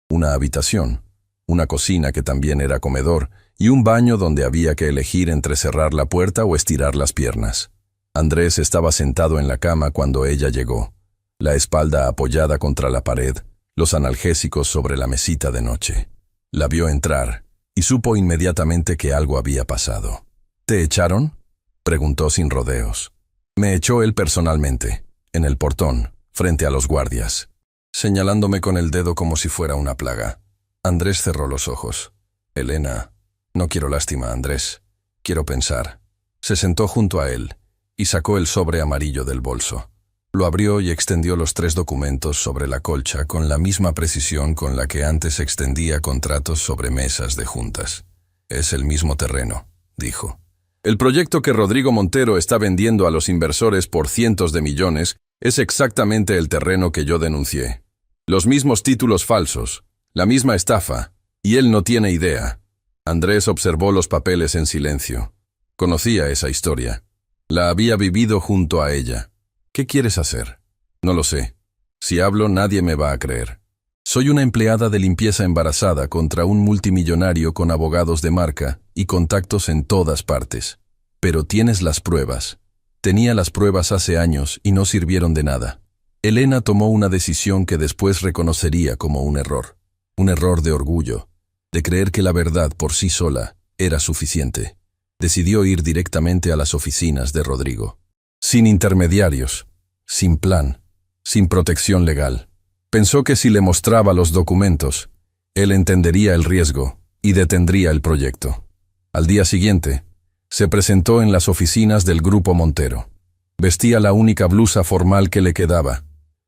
Una habitación, una cocina que también era comedor, y un baño donde había que elegir entre cerrar la puerta o estirar las piernas. Andrés estaba sentado en la cama cuando ella llegó, la espalda apoyada contra la pared, los analgésicos sobre la mesita de noche. La vio entrar y supo inmediatamente que algo había pasado. ¿Te echaron?, preguntó sin rodeos. Me echó él personalmente, en el portón, frente a los guardias, señalándome con el dedo como si fuera una plaga. Andrés cerró los ojos. Elena, no quiero lástima, Andrés. Quiero pensar. Se sentó junto a él y sacó el sobre amarillo del bolso. Lo abrió y extendió los 3 documentos sobre la colcha con la misma precisión con la que antes extendía contratos sobre mesas de juntas. Es el mismo terreno, dijo. El proyecto que Rodrigo Montero está vendiendo a los inversores por cientos de millones es exactamente el terreno que yo denuncié. Los mismos títulos falsos, la misma estafa, y él no tiene idea. Andrés observó los papeles en silencio. Conocía esa historia. La había vivido junto a ella. ¿Qué quieres hacer? No lo sé. Si hablo, nadie me va a creer. Soy una empleada de limpieza embarazada contra un multimillonario con abogados de marca y contactos en todas partes. Pero tienes las pruebas. Tenía las pruebas hace años y no sirvieron de nada. Elena tomó una decisión que después reconocería como un error. Un error de orgullo, de creer que la verdad por sí sola era suficiente. Decidió ir directamente a las oficinas de Rodrigo. Sin intermediarios, sin plan, sin protección legal. Pensó que si le mostraba los documentos, él entendería el riesgo y detendría el proyecto. Al día siguiente, se presentó en las oficinas del Grupo Montero. Vestía la única blusa formal que le quedaba,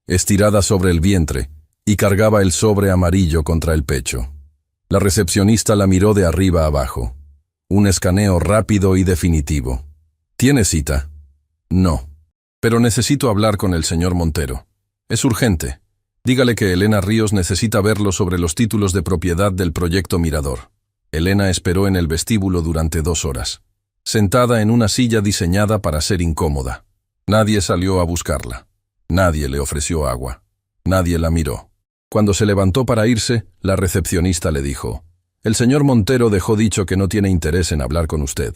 estirada sobre el vientre, y cargaba el sobre amarillo contra el pecho. La recepcionista la miró de arriba abajo. Un escaneo rápido y definitivo. ¿Tiene cita? No. Pero necesito hablar con el señor Montero. Es urgente. Dígale que Elena Ríos necesita verlo sobre los títulos de propiedad del proyecto Mirador. Elena esperó en el vestíbulo durante 2 horas, sentada en una silla diseñada para ser incómoda. Nadie salió a buscarla. Nadie le ofreció agua. Nadie la miró. Cuando se levantó para irse, la recepcionista le dijo: «El señor Montero dejó dicho que no tiene interés en hablar con usted,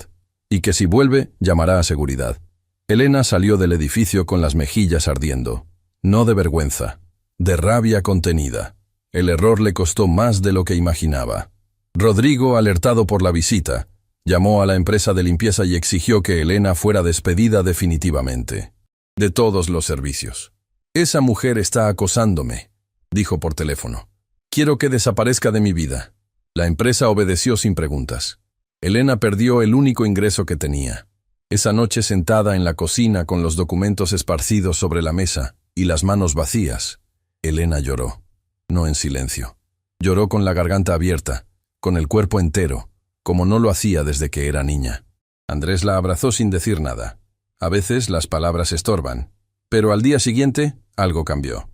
y que si vuelve, llamará a seguridad». Elena salió del edificio con las mejillas ardiendo. No de vergüenza, de rabia contenida. El error le costó más de lo que imaginaba. Rodrigo, alertado por la visita, llamó a la empresa de limpieza y exigió que Elena fuera despedida definitivamente de todos los servicios. «Esa mujer está acosándome», dijo por teléfono. «Quiero que desaparezca de mi vida». La empresa obedeció sin preguntas. Elena perdió el único ingreso que tenía. Esa noche, sentada en la cocina con los documentos esparcidos sobre la mesa y las manos vacías, Elena lloró. No en silencio. Lloró con la garganta abierta, con el cuerpo entero, como no lo hacía desde que era niña. Andrés la abrazó sin decir nada. A veces las palabras estorban, pero al día siguiente algo cambió.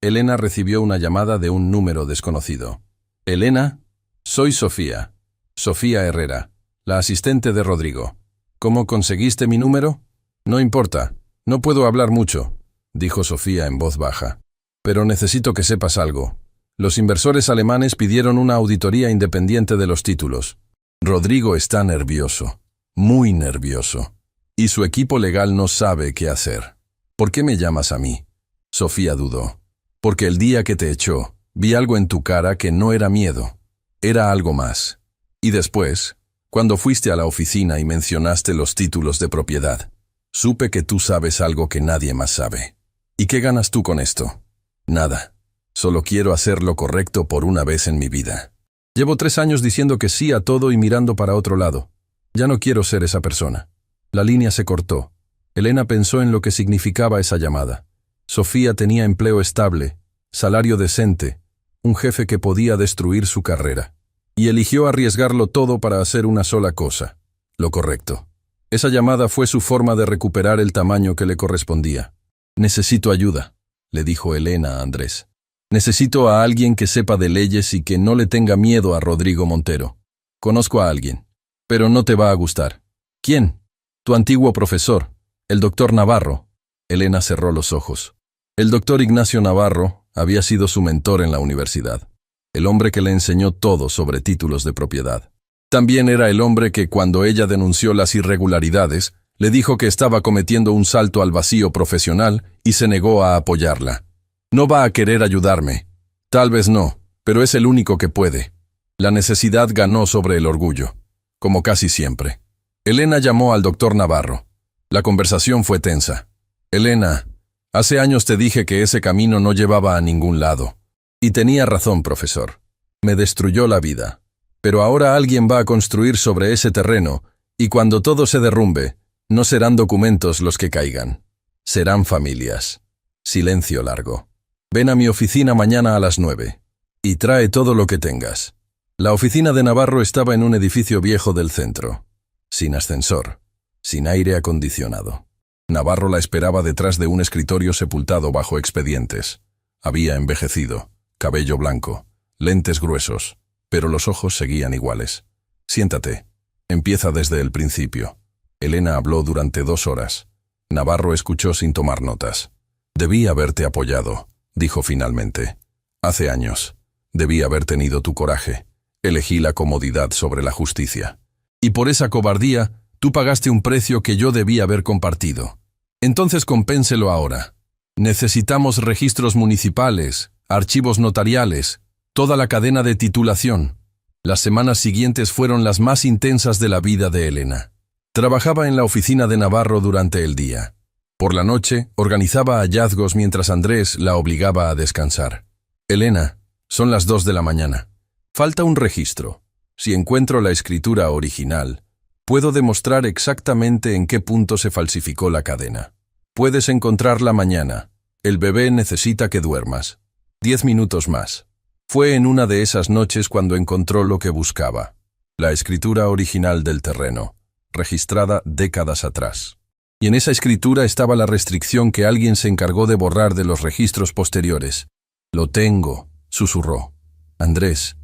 Elena recibió una llamada de un número desconocido. «Elena, soy Sofía. Sofía Herrera, la asistente de Rodrigo. ¿Cómo conseguiste mi número?» «No importa, no puedo hablar mucho», dijo Sofía en voz baja. «Pero necesito que sepas algo. Los inversores alemanes pidieron una auditoría independiente de los títulos. Rodrigo está nervioso, muy nervioso, y su equipo legal no sabe qué hacer». «¿Por qué me llamas a mí?» Sofía dudó. «Porque el día que te echó, vi algo en tu cara que no era miedo. Era algo más. Y después, cuando fuiste a la oficina y mencionaste los títulos de propiedad, supe que tú sabes algo que nadie más sabe. ¿Y qué ganas tú con esto?» «Nada. Solo quiero hacer lo correcto por una vez en mi vida. Llevo 3 años diciendo que sí a todo y mirando para otro lado. Ya no quiero ser esa persona». La línea se cortó. Elena pensó en lo que significaba esa llamada. Sofía tenía empleo estable, salario decente, un jefe que podía destruir su carrera. Y eligió arriesgarlo todo para hacer una sola cosa: lo correcto. Esa llamada fue su forma de recuperar el tamaño que le correspondía. «Necesito ayuda», le dijo Elena a Andrés. «Necesito a alguien que sepa de leyes y que no le tenga miedo a Rodrigo Montero. Conozco a alguien, pero no te va a gustar». «¿Quién?» «Tu antiguo profesor, el doctor Navarro». Elena cerró los ojos. El doctor Ignacio Navarro había sido su mentor en la universidad, el hombre que le enseñó todo sobre títulos de propiedad. También era el hombre que, cuando ella denunció las irregularidades, le dijo que estaba cometiendo un salto al vacío profesional y se negó a apoyarla. «No va a querer ayudarme». «Tal vez no, pero es el único que puede». La necesidad ganó sobre el orgullo, como casi siempre. Elena llamó al doctor Navarro. La conversación fue tensa. «Elena, hace años te dije que ese camino no llevaba a ningún lado. Y tenía razón, profesor. Me destruyó la vida. Pero ahora alguien va a construir sobre ese terreno, y cuando todo se derrumbe, no serán documentos los que caigan. Serán familias». Silencio largo. «Ven a mi oficina mañana a las 9. Y trae todo lo que tengas». La oficina de Navarro estaba en un edificio viejo del centro, sin ascensor, sin aire acondicionado. Navarro la esperaba detrás de un escritorio sepultado bajo expedientes. Había envejecido, cabello blanco, lentes gruesos, pero los ojos seguían iguales. «Siéntate. Empieza desde el principio». Elena habló durante 2 horas. Navarro escuchó sin tomar notas. «Debí haberte apoyado», dijo finalmente. «Hace años. Debí haber tenido tu coraje. Elegí la comodidad sobre la justicia. Y por esa cobardía, tú pagaste un precio que yo debí haber compartido. Entonces compénselo ahora. Necesitamos registros municipales, archivos notariales, toda la cadena de titulación». Las semanas siguientes fueron las más intensas de la vida de Elena. Trabajaba en la oficina de Navarro durante el día. Por la noche, organizaba hallazgos mientras Andrés la obligaba a descansar. «Elena, son las 2 de la mañana. Falta un registro. Si encuentro la escritura original, puedo demostrar exactamente en qué punto se falsificó la cadena. Puedes encontrarla mañana. El bebé necesita que duermas. 10 minutos más». Fue en una de esas noches cuando encontró lo que buscaba: la escritura original del terreno, registrada décadas atrás. Y en esa escritura estaba la restricción que alguien se encargó de borrar de los registros posteriores. «Lo tengo», susurró. «Andrés,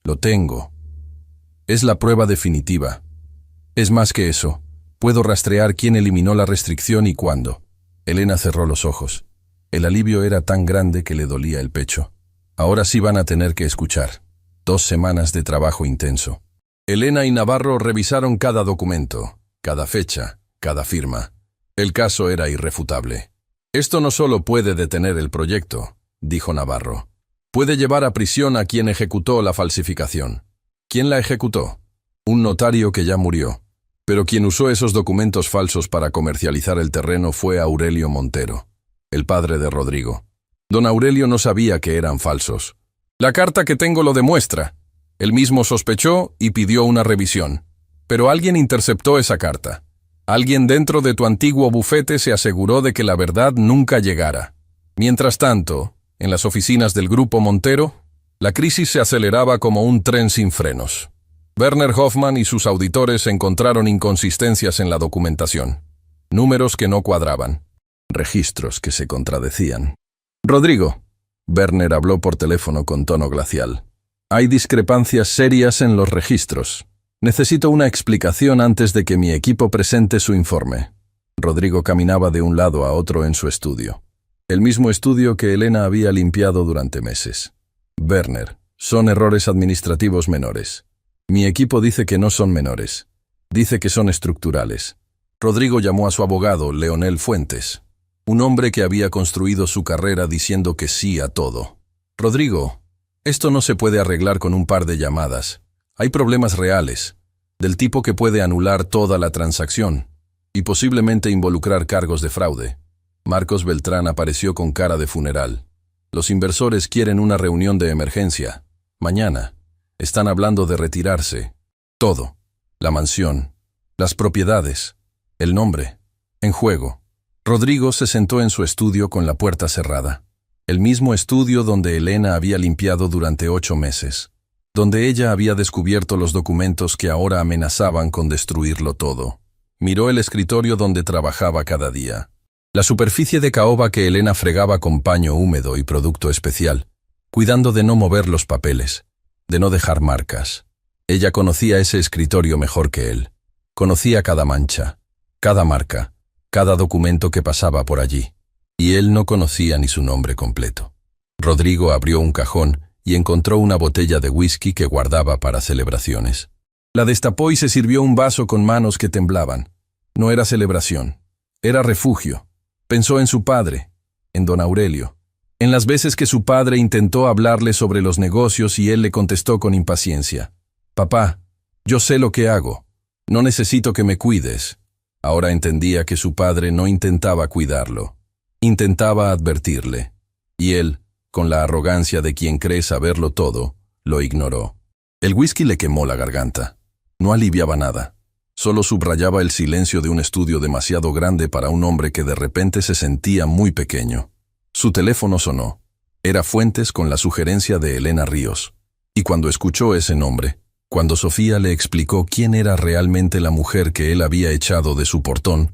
lo tengo. Es la prueba definitiva. Es más que eso. Puedo rastrear quién eliminó la restricción y cuándo». Elena cerró los ojos. El alivio era tan grande que le dolía el pecho. Ahora sí van a tener que escuchar. 2 semanas de trabajo intenso. Elena y Navarro revisaron cada documento, cada fecha, cada firma. El caso era irrefutable. «Esto no solo puede detener el proyecto», dijo Navarro. «Puede llevar a prisión a quien ejecutó la falsificación». «¿Quién la ejecutó?» «Un notario que ya murió. Pero quien usó esos documentos falsos para comercializar el terreno fue Aurelio Montero, el padre de Rodrigo. Don Aurelio no sabía que eran falsos. La carta que tengo lo demuestra. Él mismo sospechó y pidió una revisión. Pero alguien interceptó esa carta. Alguien dentro de tu antiguo bufete se aseguró de que la verdad nunca llegara. Mientras tanto, en las oficinas del Grupo Montero, la crisis se aceleraba como un tren sin frenos. Werner Hoffmann y sus auditores encontraron inconsistencias en la documentación. Números que no cuadraban. Registros que se contradecían. «Rodrigo», Werner habló por teléfono con tono glacial. «Hay discrepancias serias en los registros. Necesito una explicación antes de que mi equipo presente su informe». Rodrigo caminaba de un lado a otro en su estudio. El mismo estudio que Elena había limpiado durante meses. «Werner, son errores administrativos menores. Mi equipo dice que no son menores. Dice que son estructurales». Rodrigo llamó a su abogado, Leonel Fuentes, un hombre que había construido su carrera diciendo que sí a todo. «Rodrigo, esto no se puede arreglar con un par de llamadas. Hay problemas reales, del tipo que puede anular toda la transacción y posiblemente involucrar cargos de fraude». Marcos Beltrán apareció con cara de funeral. «Los inversores quieren una reunión de emergencia. Mañana. Están hablando de retirarse. Todo. La mansión. Las propiedades. El nombre. En juego». Rodrigo se sentó en su estudio con la puerta cerrada. El mismo estudio donde Elena había limpiado durante 8 meses. Donde ella había descubierto los documentos que ahora amenazaban con destruirlo todo. Miró el escritorio donde trabajaba cada día. La superficie de caoba que Elena fregaba con paño húmedo y producto especial, cuidando de no mover los papeles, de no dejar marcas. Ella conocía ese escritorio mejor que él. Conocía cada mancha, cada marca, cada documento que pasaba por allí. Y él no conocía ni su nombre completo. Rodrigo abrió un cajón y encontró una botella de whisky que guardaba para celebraciones. La destapó y se sirvió un vaso con manos que temblaban. No era celebración, era refugio. Pensó en su padre, en don Aurelio, en las veces que su padre intentó hablarle sobre los negocios y él le contestó con impaciencia: «Papá, yo sé lo que hago. No necesito que me cuides». Ahora entendía que su padre no intentaba cuidarlo. Intentaba advertirle. Y él, con la arrogancia de quien cree saberlo todo, lo ignoró. El whisky le quemó la garganta. No aliviaba nada. Solo subrayaba el silencio de un estudio demasiado grande para un hombre que de repente se sentía muy pequeño. Su teléfono sonó. Era Fuentes con la sugerencia de Elena Ríos. Y cuando escuchó ese nombre, cuando Sofía le explicó quién era realmente la mujer que él había echado de su portón,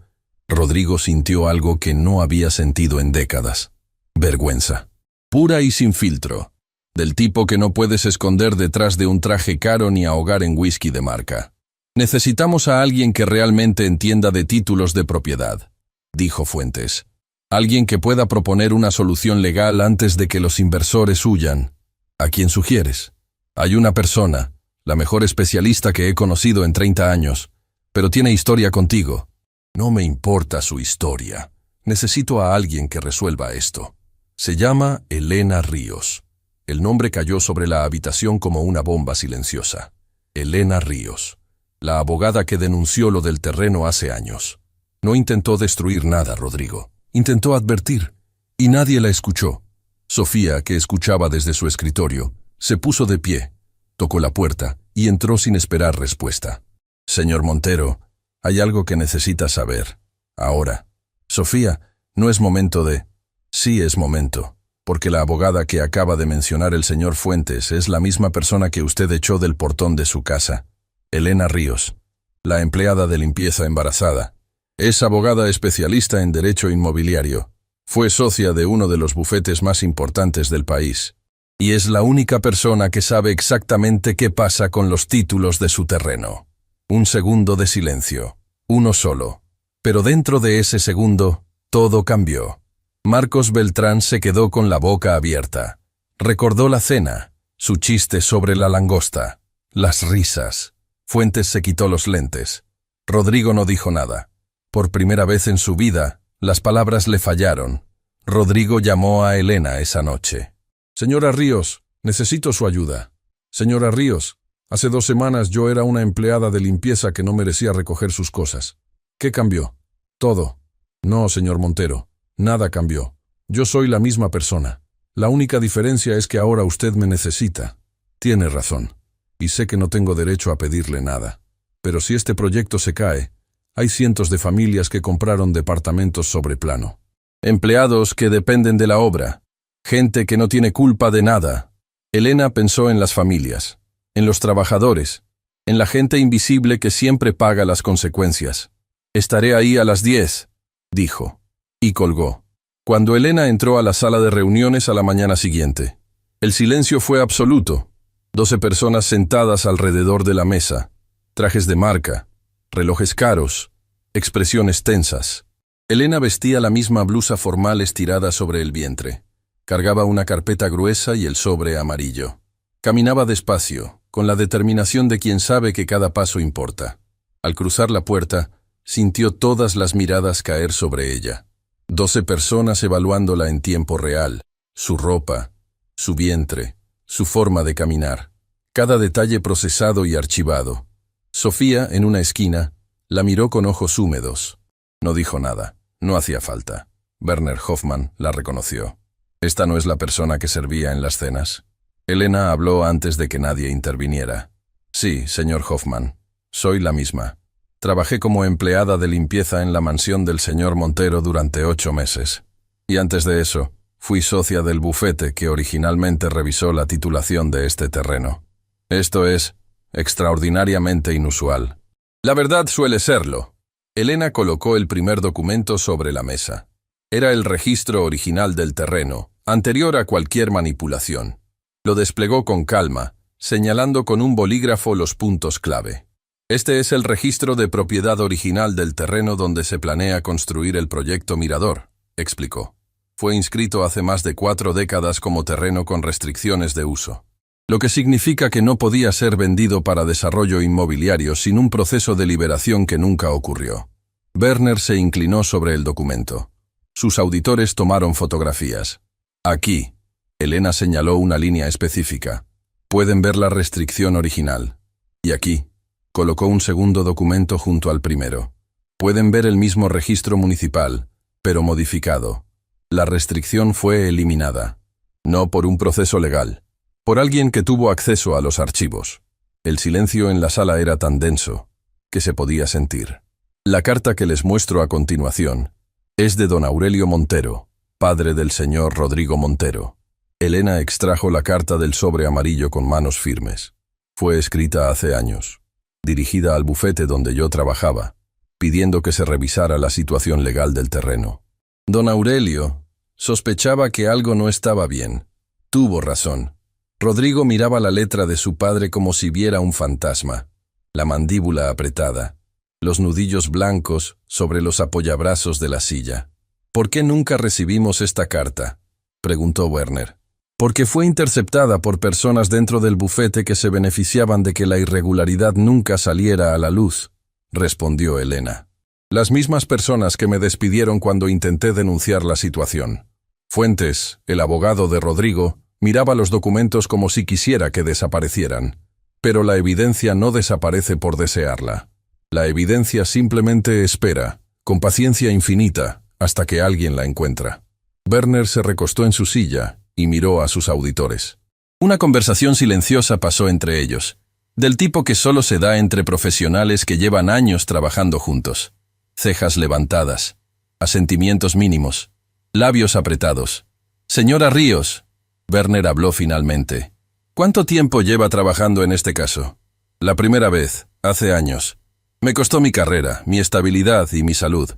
Rodrigo sintió algo que no había sentido en décadas. Vergüenza. Pura y sin filtro. Del tipo que no puedes esconder detrás de un traje caro ni ahogar en whisky de marca. «Necesitamos a alguien que realmente entienda de títulos de propiedad», dijo Fuentes. «Alguien que pueda proponer una solución legal antes de que los inversores huyan». «¿A quién sugieres?» «Hay una persona, la mejor especialista que he conocido en 30 años, pero tiene historia contigo». «No me importa su historia. Necesito a alguien que resuelva esto. Se llama Elena Ríos». El nombre cayó sobre la habitación como una bomba silenciosa. Elena Ríos, la abogada que denunció lo del terreno hace años. No intentó destruir nada, Rodrigo. Intentó advertir, y nadie la escuchó. Sofía, que escuchaba desde su escritorio, se puso de pie, tocó la puerta y entró sin esperar respuesta. «Señor Montero, hay algo que necesita saber. Ahora». «Sofía, no es momento de...» «Sí es momento, porque la abogada que acaba de mencionar el señor Fuentes es la misma persona que usted echó del portón de su casa. Elena Ríos, la empleada de limpieza embarazada. Es abogada especialista en derecho inmobiliario. Fue socia de uno de los bufetes más importantes del país. Y es la única persona que sabe exactamente qué pasa con los títulos de su terreno. Un segundo de silencio. Uno solo. Pero dentro de ese segundo, todo cambió. Marcos Beltrán se quedó con la boca abierta. Recordó la cena, su chiste sobre la langosta, las risas. Fuentes se quitó los lentes. Rodrigo no dijo nada. Por primera vez en su vida, las palabras le fallaron. Rodrigo llamó a Elena esa noche. «Señora Ríos, necesito su ayuda. Señora Ríos, hace 2 semanas yo era una empleada de limpieza que no merecía recoger sus cosas. ¿Qué cambió? Todo. No, señor Montero, nada cambió. Yo soy la misma persona. La única diferencia es que ahora usted me necesita. Tiene razón. Y sé que no tengo derecho a pedirle nada. Pero si este proyecto se cae, hay cientos de familias que compraron departamentos sobre plano. Empleados que dependen de la obra. Gente que no tiene culpa de nada». Elena pensó en las familias, en los trabajadores, en la gente invisible que siempre paga las consecuencias. «Estaré ahí a las 10», dijo, y colgó. Cuando Elena entró a la sala de reuniones a la mañana siguiente, el silencio fue absoluto. 12 personas sentadas alrededor de la mesa, trajes de marca, relojes caros, expresiones tensas. Elena vestía la misma blusa formal estirada sobre el vientre. Cargaba una carpeta gruesa y el sobre amarillo. Caminaba despacio, con la determinación de quien sabe que cada paso importa. Al cruzar la puerta, sintió todas las miradas caer sobre ella. 12 personas evaluándola en tiempo real. Su ropa, su vientre, su forma de caminar. Cada detalle procesado y archivado. Sofía, en una esquina, la miró con ojos húmedos. No dijo nada. No hacía falta. Werner Hoffmann la reconoció. Esta no es la persona que servía en las cenas. Elena habló antes de que nadie interviniera. Sí, señor Hoffmann, soy la misma. Trabajé como empleada de limpieza en la mansión del señor Montero durante 8 meses. Y antes de eso, fui socia del bufete que originalmente revisó la titulación de este terreno. Esto es extraordinariamente inusual. La verdad suele serlo. Elena colocó el primer documento sobre la mesa. Era el registro original del terreno, anterior a cualquier manipulación. Lo desplegó con calma, señalando con un bolígrafo los puntos clave. Este es el registro de propiedad original del terreno donde se planea construir el proyecto Mirador, explicó. Fue inscrito hace más de 4 décadas como terreno con restricciones de uso, lo que significa que no podía ser vendido para desarrollo inmobiliario sin un proceso de liberación que nunca ocurrió. Werner se inclinó sobre el documento. Sus auditores tomaron fotografías. Aquí, Elena señaló una línea específica. Pueden ver la restricción original. Y aquí, colocó un segundo documento junto al primero. Pueden ver el mismo registro municipal, pero modificado. La restricción fue eliminada. No por un proceso legal, por alguien que tuvo acceso a los archivos. El silencio en la sala era tan denso que se podía sentir. La carta que les muestro a continuación es de don Aurelio Montero, padre del señor Rodrigo Montero. Elena extrajo la carta del sobre amarillo con manos firmes. Fue escrita hace años, dirigida al bufete donde yo trabajaba, pidiendo que se revisara la situación legal del terreno. Don Aurelio sospechaba que algo no estaba bien. Tuvo razón. Rodrigo miraba la letra de su padre como si viera un fantasma, la mandíbula apretada, los nudillos blancos sobre los apoyabrazos de la silla. «¿Por qué nunca recibimos esta carta?», preguntó Werner. «Porque fue interceptada por personas dentro del bufete que se beneficiaban de que la irregularidad nunca saliera a la luz», respondió Elena. «Las mismas personas que me despidieron cuando intenté denunciar la situación». Fuentes, el abogado de Rodrigo, miraba los documentos como si quisiera que desaparecieran. Pero la evidencia no desaparece por desearla. La evidencia simplemente espera, con paciencia infinita, hasta que alguien la encuentra. Werner se recostó en su silla y miró a sus auditores. Una conversación silenciosa pasó entre ellos, del tipo que solo se da entre profesionales que llevan años trabajando juntos. Cejas levantadas, asentimientos mínimos, labios apretados. «Señora Ríos», Werner habló finalmente. «¿Cuánto tiempo lleva trabajando en este caso?» «La primera vez, hace años. Me costó mi carrera, mi estabilidad y mi salud.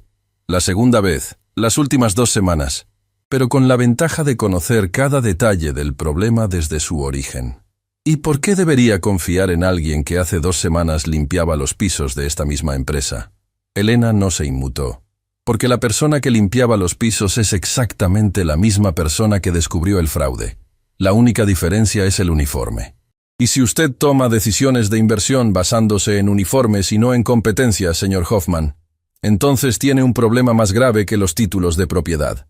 La segunda vez, las últimas 2 semanas, pero con la ventaja de conocer cada detalle del problema desde su origen. ¿Y por qué debería confiar en alguien que hace 2 semanas limpiaba los pisos de esta misma empresa? Elena no se inmutó, porque la persona que limpiaba los pisos es exactamente la misma persona que descubrió el fraude. La única diferencia es el uniforme. Y si usted toma decisiones de inversión basándose en uniformes y no en competencias, señor Hoffman, entonces tiene un problema más grave que los títulos de propiedad.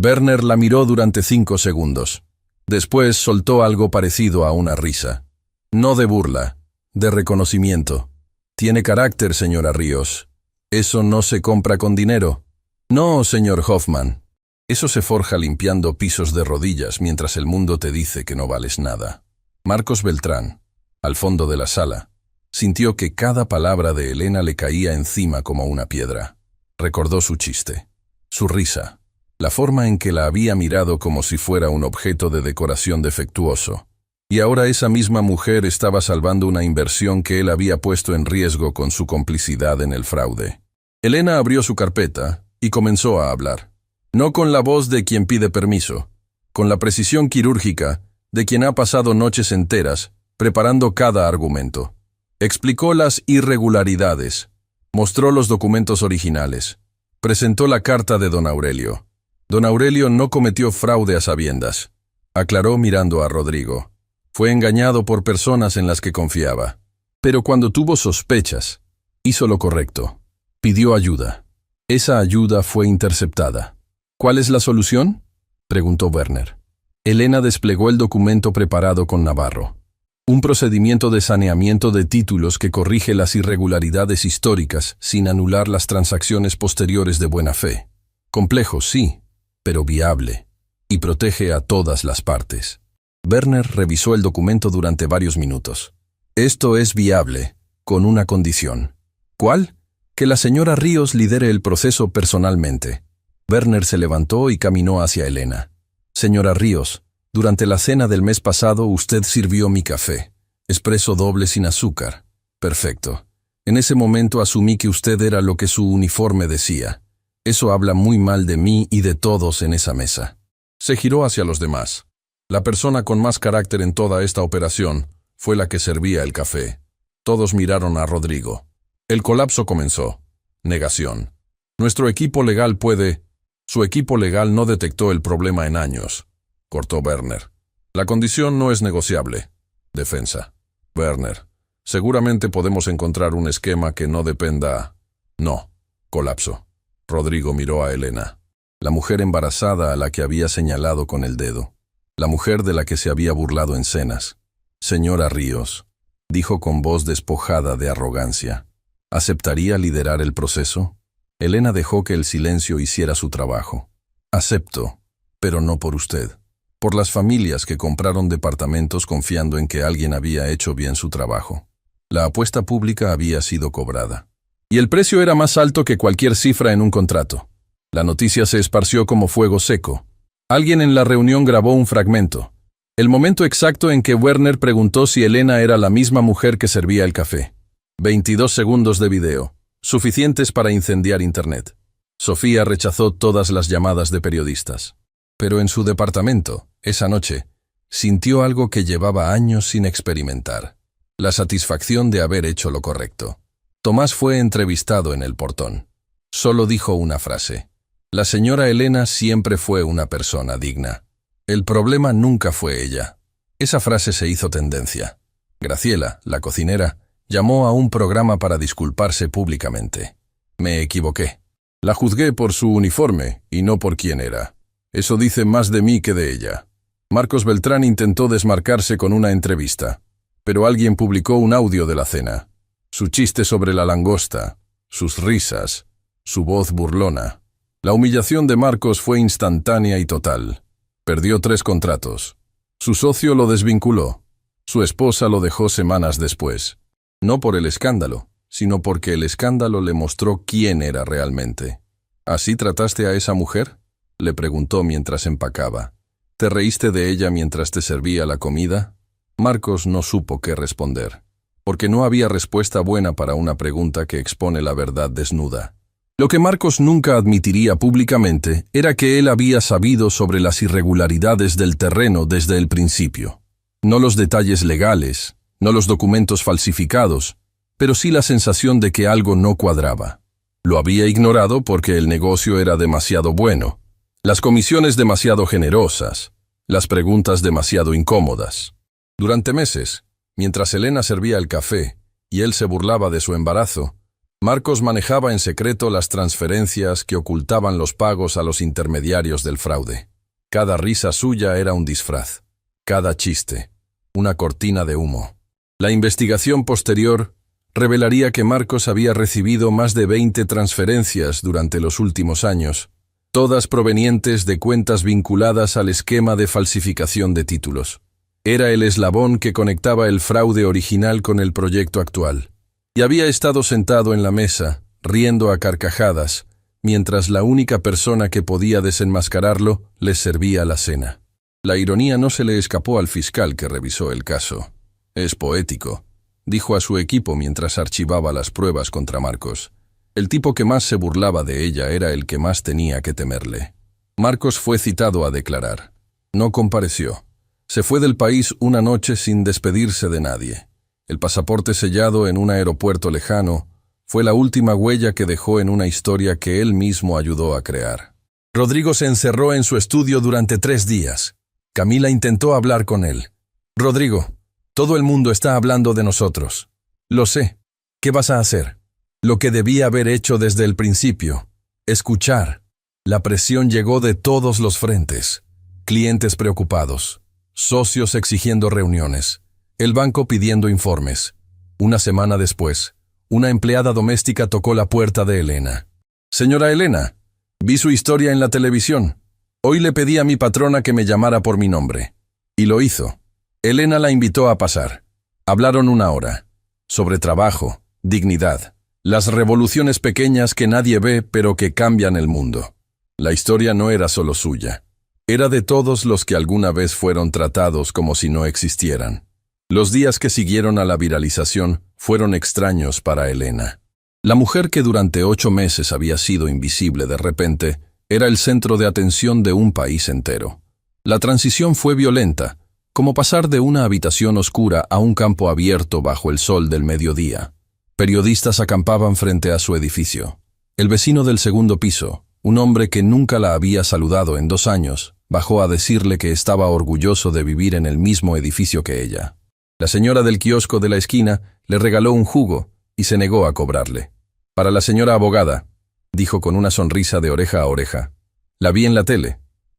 Werner la miró durante 5 segundos. Después soltó algo parecido a una risa. No de burla, de reconocimiento. Tiene carácter, señora Ríos. Eso no se compra con dinero. No, señor Hoffman. Eso se forja limpiando pisos de rodillas mientras el mundo te dice que no vales nada. Marcos Beltrán, al fondo de la sala, sintió que cada palabra de Elena le caía encima como una piedra. Recordó su chiste, su risa, la forma en que la había mirado como si fuera un objeto de decoración defectuoso. Y ahora esa misma mujer estaba salvando una inversión que él había puesto en riesgo con su complicidad en el fraude. Elena abrió su carpeta y comenzó a hablar. No con la voz de quien pide permiso, con la precisión quirúrgica de quien ha pasado noches enteras preparando cada argumento. Explicó las irregularidades, mostró los documentos originales, presentó la carta de don Aurelio. Don Aurelio no cometió fraude a sabiendas, aclaró mirando a Rodrigo. Fue engañado por personas en las que confiaba. Pero cuando tuvo sospechas, hizo lo correcto. Pidió ayuda. Esa ayuda fue interceptada. ¿Cuál es la solución?, preguntó Werner. Elena desplegó el documento preparado con Navarro. Un procedimiento de saneamiento de títulos que corrige las irregularidades históricas sin anular las transacciones posteriores de buena fe. Complejo, sí, pero viable. Y protege a todas las partes. Werner revisó el documento durante varios minutos. Esto es viable, con una condición. ¿Cuál? Que la señora Ríos lidere el proceso personalmente. Werner se levantó y caminó hacia Elena. Señora Ríos, durante la cena del mes pasado usted sirvió mi café. Espresso doble sin azúcar. Perfecto. En ese momento asumí que usted era lo que su uniforme decía. Eso habla muy mal de mí y de todos en esa mesa. Se giró hacia los demás. La persona con más carácter en toda esta operación fue la que servía el café. Todos miraron a Rodrigo. El colapso comenzó. Negación. Nuestro equipo legal puede... Su equipo legal no detectó el problema en años, cortó Werner. La condición no es negociable. Defensa. Werner. Seguramente podemos encontrar un esquema que no dependa... No. Colapso. Rodrigo miró a Elena. La mujer embarazada a la que había señalado con el dedo. La mujer de la que se había burlado en cenas. Señora Ríos, dijo con voz despojada de arrogancia. ¿Aceptaría liderar el proceso? Elena dejó que el silencio hiciera su trabajo. Acepto, pero no por usted. Por las familias que compraron departamentos confiando en que alguien había hecho bien su trabajo. La apuesta pública había sido cobrada. Y el precio era más alto que cualquier cifra en un contrato. La noticia se esparció como fuego seco. Alguien en la reunión grabó un fragmento. El momento exacto en que Werner preguntó si Elena era la misma mujer que servía el café. 22 segundos de video. Suficientes para incendiar Internet. Sofía rechazó todas las llamadas de periodistas. Pero en su departamento, esa noche, sintió algo que llevaba años sin experimentar. La satisfacción de haber hecho lo correcto. Tomás fue entrevistado en el portón. Solo dijo una frase. La señora Elena siempre fue una persona digna. El problema nunca fue ella. Esa frase se hizo tendencia. Graciela, la cocinera, llamó a un programa para disculparse públicamente. Me equivoqué. La juzgué por su uniforme y no por quién era. Eso dice más de mí que de ella. Marcos Beltrán intentó desmarcarse con una entrevista, pero alguien publicó un audio de la cena. Su chiste sobre la langosta, sus risas, su voz burlona. La humillación de Marcos fue instantánea y total. Perdió 3 contratos. Su socio lo desvinculó. Su esposa lo dejó semanas después. No por el escándalo, sino porque el escándalo le mostró quién era realmente. ¿Así trataste a esa mujer?, le preguntó mientras empacaba. ¿Te reíste de ella mientras te servía la comida? Marcos no supo qué responder. porque no había respuesta buena para una pregunta que expone la verdad desnuda. Lo que Marcos nunca admitiría públicamente era que él había sabido sobre las irregularidades del terreno desde el principio. No los detalles legales, no los documentos falsificados, pero sí la sensación de que algo no cuadraba. Lo había ignorado porque el negocio era demasiado bueno, las comisiones demasiado generosas, las preguntas demasiado incómodas. Durante meses, mientras Elena servía el café y él se burlaba de su embarazo, Marcos manejaba en secreto las transferencias que ocultaban los pagos a los intermediarios del fraude. Cada risa suya era un disfraz, cada chiste, una cortina de humo. La investigación posterior revelaría que Marcos había recibido más de 20 transferencias durante los últimos años, todas provenientes de cuentas vinculadas al esquema de falsificación de títulos. Era el eslabón que conectaba el fraude original con el proyecto actual. Y había estado sentado en la mesa, riendo a carcajadas, mientras la única persona que podía desenmascararlo les servía la cena. La ironía no se le escapó al fiscal que revisó el caso. «Es poético», dijo a su equipo mientras archivaba las pruebas contra Marcos. El tipo que más se burlaba de ella era el que más tenía que temerle. Marcos fue citado a declarar. No compareció. Se fue del país una noche sin despedirse de nadie. El pasaporte sellado en un aeropuerto lejano fue la última huella que dejó en una historia que él mismo ayudó a crear. Rodrigo se encerró en su estudio durante 3 días. Camila intentó hablar con él. «Rodrigo, todo el mundo está hablando de nosotros. Lo sé. ¿Qué vas a hacer?» Lo que debía haber hecho desde el principio. Escuchar. La presión llegó de todos los frentes. Clientes preocupados. Socios exigiendo reuniones. El banco pidiendo informes. Una semana después, una empleada doméstica tocó la puerta de Elena. «Señora Elena, vi su historia en la televisión. Hoy le pedí a mi patrona que me llamara por mi nombre. Y lo hizo». Elena la invitó a pasar. Hablaron 1 hora. Sobre trabajo, dignidad, las revoluciones pequeñas que nadie ve pero que cambian el mundo. La historia no era solo suya. Era de todos los que alguna vez fueron tratados como si no existieran. Los días que siguieron a la viralización fueron extraños para Elena. La mujer que durante 8 meses había sido invisible de repente era el centro de atención de un país entero. La transición fue violenta, como pasar de una habitación oscura a un campo abierto bajo el sol del mediodía. Periodistas acampaban frente a su edificio. El vecino del segundo piso, un hombre que nunca la había saludado en 2 años, bajó a decirle que estaba orgulloso de vivir en el mismo edificio que ella. La señora del kiosco de la esquina le regaló un jugo y se negó a cobrarle. «Para la señora abogada», dijo con una sonrisa de oreja a oreja. «La vi en la tele».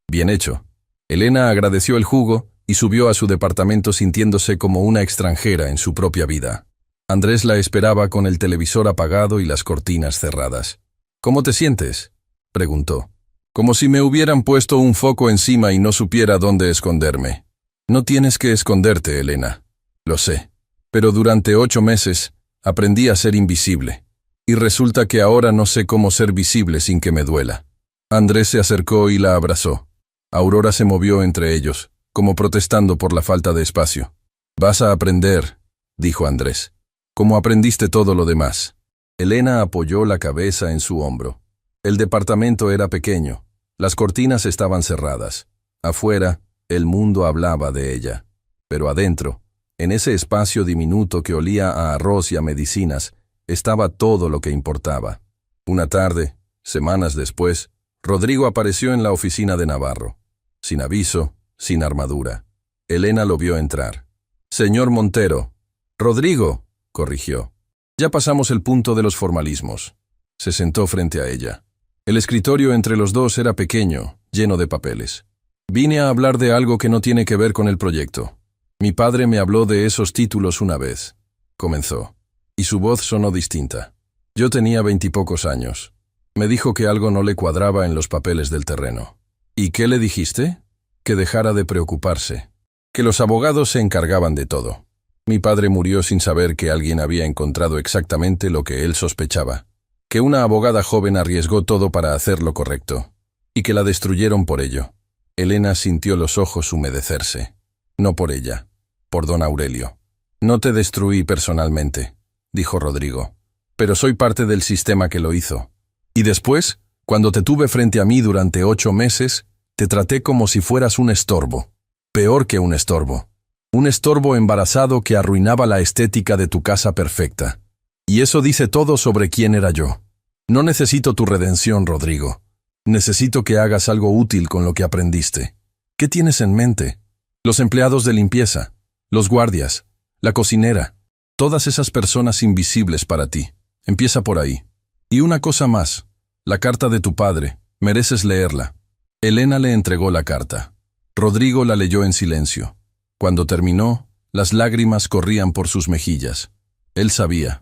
«Bien hecho». Elena agradeció el jugo y subió a su departamento sintiéndose como una extranjera en su propia vida. Andrés la esperaba con el televisor apagado y las cortinas cerradas. «¿Cómo te sientes?», preguntó. «Como si me hubieran puesto un foco encima y no supiera dónde esconderme». «No tienes que esconderte, Elena». «Lo sé. Pero durante 8 meses aprendí a ser invisible. Y resulta que ahora no sé cómo ser visible sin que me duela». Andrés se acercó y la abrazó. Aurora se movió entre ellos, como protestando por la falta de espacio. «Vas a aprender», dijo Andrés, «como aprendiste todo lo demás». Elena apoyó la cabeza en su hombro. El departamento era pequeño. Las cortinas estaban cerradas. Afuera, el mundo hablaba de ella. Pero adentro, en ese espacio diminuto que olía a arroz y a medicinas, estaba todo lo que importaba. Una tarde, semanas después, Rodrigo apareció en la oficina de Navarro. Sin aviso, sin armadura. Elena lo vio entrar. «Señor Montero». «Rodrigo», corrigió. «Ya pasamos el punto de los formalismos». Se sentó frente a ella. El escritorio entre los dos era pequeño, lleno de papeles. «Vine a hablar de algo que no tiene que ver con el proyecto. Mi padre me habló de esos títulos una vez», comenzó, y su voz sonó distinta. «Yo tenía 20 y pocos años. Me dijo que algo no le cuadraba en los papeles del terreno». «¿Y qué le dijiste?» «Que dejara de preocuparse. Que los abogados se encargaban de todo». Mi padre murió sin saber que alguien había encontrado exactamente lo que él sospechaba. Que una abogada joven arriesgó todo para hacer lo correcto. Y que la destruyeron por ello. Elena sintió los ojos humedecerse. No por ella, por don Aurelio. No te destruí personalmente, dijo Rodrigo, pero soy parte del sistema que lo hizo. Y después, cuando te tuve frente a mí durante 8 meses, te traté como si fueras un estorbo. Peor que un estorbo. Un estorbo embarazado que arruinaba la estética de tu casa perfecta. Y eso dice todo sobre quién era yo. No necesito tu redención, Rodrigo. Necesito que hagas algo útil con lo que aprendiste. ¿Qué tienes en mente? Los empleados de limpieza, los guardias, la cocinera, todas esas personas invisibles para ti. Empieza por ahí. Y una cosa más, la carta de tu padre, mereces leerla. Elena le entregó la carta. Rodrigo la leyó en silencio. Cuando terminó, las lágrimas corrían por sus mejillas. Él sabía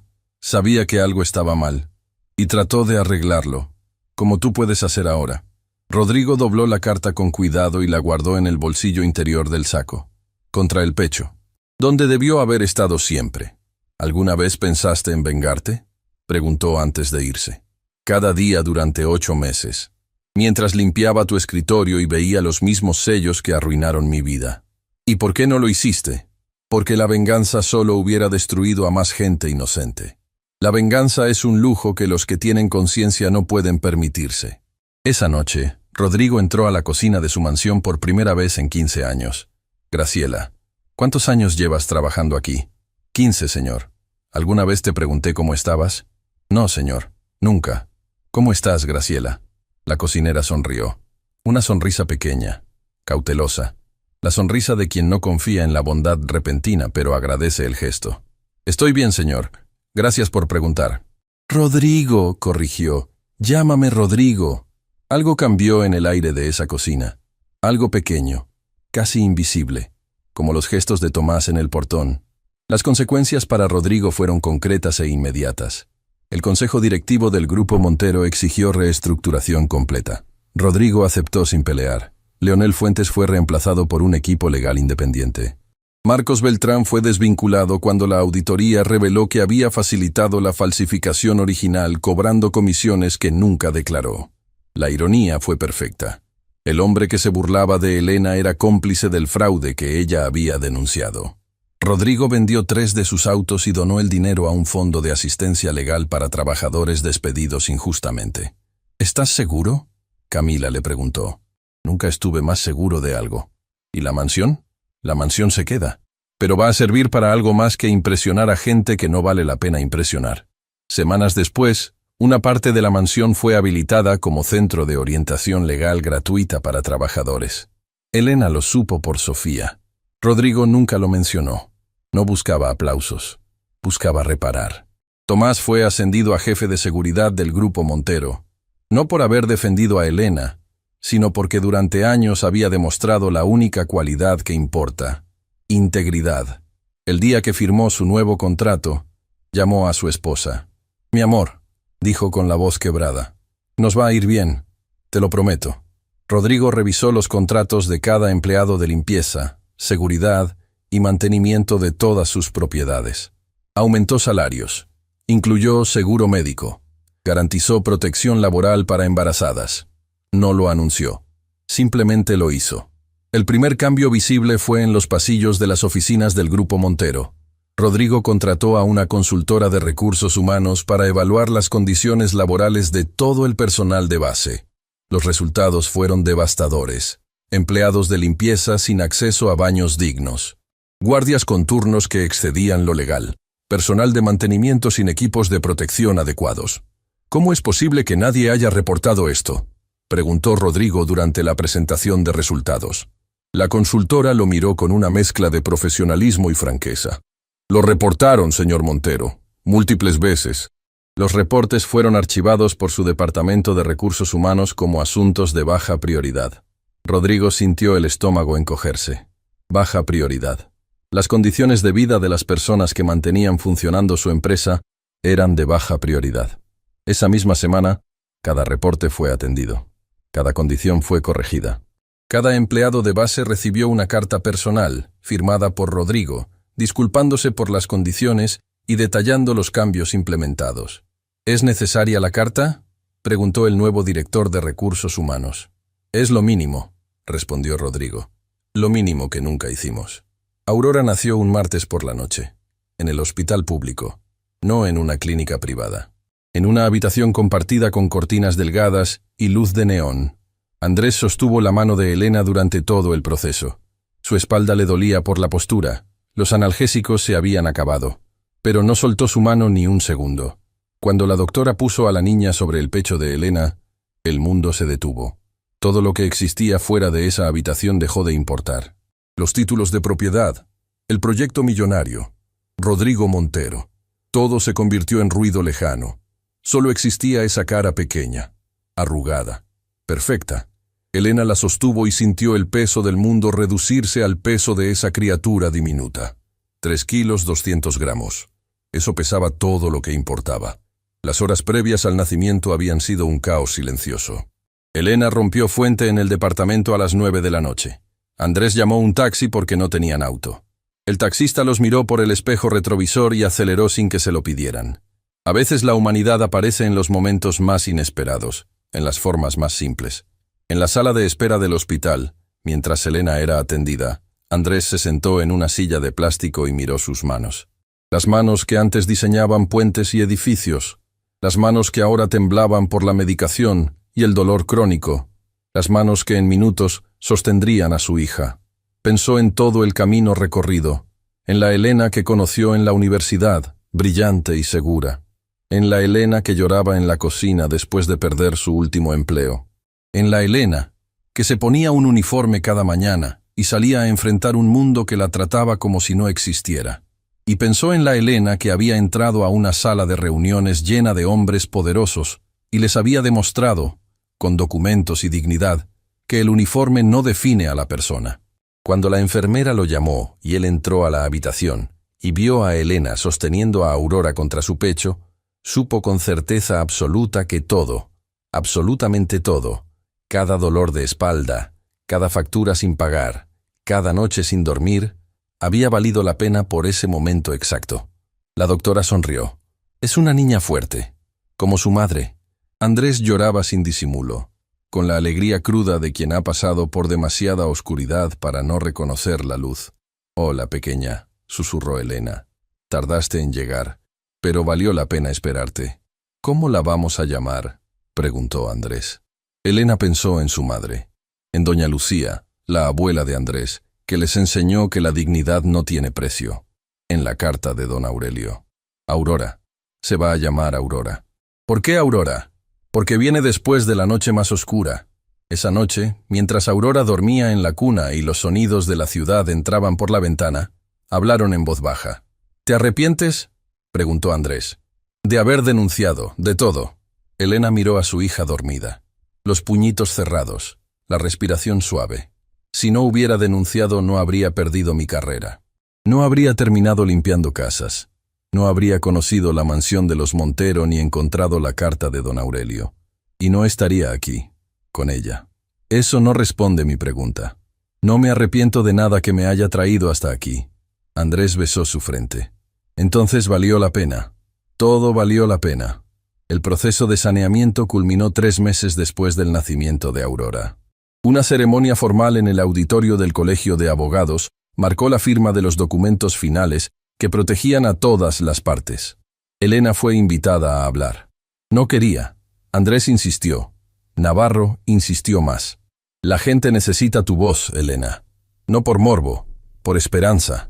que algo estaba mal, y trató de arreglarlo, como tú puedes hacer ahora. Rodrigo dobló la carta con cuidado y la guardó en el bolsillo interior del saco, contra el pecho, donde debió haber estado siempre. ¿Alguna vez pensaste en vengarte?, preguntó antes de irse. Cada día durante 8 meses, mientras limpiaba tu escritorio y veía los mismos sellos que arruinaron mi vida. ¿Y por qué no lo hiciste? Porque la venganza solo hubiera destruido a más gente inocente. La venganza es un lujo que los que tienen conciencia no pueden permitirse. Esa noche, Rodrigo entró a la cocina de su mansión por primera vez en 15 años. Graciela, ¿cuántos años llevas trabajando aquí? 15, señor. ¿Alguna vez te pregunté cómo estabas? No, señor, nunca. ¿Cómo estás, Graciela? La cocinera sonrió. Una sonrisa pequeña, cautelosa. La sonrisa de quien no confía en la bondad repentina, pero agradece el gesto. Estoy bien, señor. Gracias por preguntar. Rodrigo, corrigió. Llámame Rodrigo. Algo cambió en el aire de esa cocina. Algo pequeño, casi invisible, como los gestos de Tomás en el portón. Las consecuencias para Rodrigo fueron concretas e inmediatas. El consejo directivo del Grupo Montero exigió reestructuración completa. Rodrigo aceptó sin pelear. Leonel Fuentes fue reemplazado por un equipo legal independiente. Marcos Beltrán fue desvinculado cuando la auditoría reveló que había facilitado la falsificación original cobrando comisiones que nunca declaró. La ironía fue perfecta. El hombre que se burlaba de Elena era cómplice del fraude que ella había denunciado. Rodrigo vendió 3 de sus autos y donó el dinero a un fondo de asistencia legal para trabajadores despedidos injustamente. ¿Estás seguro?, Camila le preguntó. Nunca estuve más seguro de algo. ¿Y la mansión? La mansión se queda, pero va a servir para algo más que impresionar a gente que no vale la pena impresionar. Semanas después, una parte de la mansión fue habilitada como centro de orientación legal gratuita para trabajadores. Elena lo supo por Sofía. Rodrigo nunca lo mencionó. No buscaba aplausos. Buscaba reparar. Tomás fue ascendido a jefe de seguridad del Grupo Montero, no por haber defendido a Elena, sino porque durante años había demostrado la única cualidad que importa: integridad. El día que firmó su nuevo contrato, llamó a su esposa. «Mi amor», dijo con la voz quebrada, «nos va a ir bien, te lo prometo». Rodrigo revisó los contratos de cada empleado de limpieza, seguridad y mantenimiento de todas sus propiedades. Aumentó salarios, incluyó seguro médico, garantizó protección laboral para embarazadas. No lo anunció, simplemente lo hizo. El primer cambio visible fue en los pasillos de las oficinas del Grupo Montero. Rodrigo contrató a una consultora de recursos humanos para evaluar las condiciones laborales de todo el personal de base. Los resultados fueron devastadores. Empleados de limpieza sin acceso a baños dignos. Guardias con turnos que excedían lo legal. Personal de mantenimiento sin equipos de protección adecuados. ¿Cómo es posible que nadie haya reportado esto?, preguntó Rodrigo durante la presentación de resultados. La consultora lo miró con una mezcla de profesionalismo y franqueza. Lo reportaron, señor Montero, múltiples veces. Los reportes fueron archivados por su Departamento de Recursos Humanos como asuntos de baja prioridad. Rodrigo sintió el estómago encogerse. Baja prioridad. Las condiciones de vida de las personas que mantenían funcionando su empresa eran de baja prioridad. Esa misma semana, cada reporte fue atendido. Cada condición fue corregida. Cada empleado de base recibió una carta personal, firmada por Rodrigo, disculpándose por las condiciones y detallando los cambios implementados. ¿Es necesaria la carta?, preguntó el nuevo director de Recursos Humanos. Es lo mínimo, respondió Rodrigo. Lo mínimo que nunca hicimos. Aurora nació un martes por la noche. en el hospital público, no en una clínica privada. En una habitación compartida con cortinas delgadas y luz de neón, Andrés sostuvo la mano de Elena durante todo el proceso. Su espalda le dolía por la postura, los analgésicos se habían acabado, pero no soltó su mano ni un segundo. Cuando la doctora puso a la niña sobre el pecho de Elena, el mundo se detuvo. Todo lo que existía fuera de esa habitación dejó de importar. Los títulos de propiedad, el proyecto millonario, Rodrigo Montero, todo se convirtió en ruido lejano. Solo existía esa cara pequeña, arrugada, perfecta. Elena la sostuvo y sintió el peso del mundo reducirse al peso de esa criatura diminuta. 3 kilos 200 gramos. Eso pesaba todo lo que importaba. Las horas previas al nacimiento habían sido un caos silencioso. Elena rompió fuente en el departamento a las 9 de la noche. Andrés llamó un taxi porque no tenían auto. El taxista los miró por el espejo retrovisor y aceleró sin que se lo pidieran. A veces la humanidad aparece en los momentos más inesperados, en las formas más simples. En la sala de espera del hospital, mientras Elena era atendida, Andrés se sentó en una silla de plástico y miró sus manos. Las manos que antes diseñaban puentes y edificios, las manos que ahora temblaban por la medicación y el dolor crónico, las manos que en minutos sostendrían a su hija. Pensó en todo el camino recorrido, en la Elena que conoció en la universidad, brillante y segura, en la Elena que lloraba en la cocina después de perder su último empleo, en la Elena que se ponía un uniforme cada mañana y salía a enfrentar un mundo que la trataba como si no existiera. Y pensó en la Elena que había entrado a una sala de reuniones llena de hombres poderosos y les había demostrado, con documentos y dignidad, que el uniforme no define a la persona. Cuando la enfermera lo llamó y él entró a la habitación y vio a Elena sosteniendo a Aurora contra su pecho, supo con certeza absoluta que todo, absolutamente todo, cada dolor de espalda, cada factura sin pagar, cada noche sin dormir, había valido la pena por ese momento exacto. La doctora sonrió. Es una niña fuerte, como su madre. Andrés lloraba sin disimulo, con la alegría cruda de quien ha pasado por demasiada oscuridad para no reconocer la luz. «Hola, pequeña», susurró Elena. «Tardaste en llegar, pero valió la pena esperarte». «¿Cómo la vamos a llamar?», preguntó Andrés. Elena pensó en su madre, en doña Lucía, la abuela de Andrés, que les enseñó que la dignidad no tiene precio. En la carta de don Aurelio. Aurora. Se va a llamar Aurora. ¿Por qué Aurora? Porque viene después de la noche más oscura. Esa noche, mientras Aurora dormía en la cuna y los sonidos de la ciudad entraban por la ventana, hablaron en voz baja. ¿Te arrepientes?, preguntó Andrés. De haber denunciado, de todo. Elena miró a su hija dormida. Los puñitos cerrados, la respiración suave. Si no hubiera denunciado, no habría perdido mi carrera. No habría terminado limpiando casas. No habría conocido la mansión de los Montero ni encontrado la carta de don Aurelio. Y no estaría aquí, con ella. Eso no responde mi pregunta. No me arrepiento de nada que me haya traído hasta aquí. Andrés besó su frente. Entonces valió la pena. Todo valió la pena. El proceso de saneamiento culminó 3 meses después del nacimiento de Aurora. Una ceremonia formal en el auditorio del Colegio de Abogados marcó la firma de los documentos finales que protegían a todas las partes. Elena fue invitada a hablar. No quería. Andrés insistió. Navarro insistió más. La gente necesita tu voz, Elena. No por morbo, por esperanza.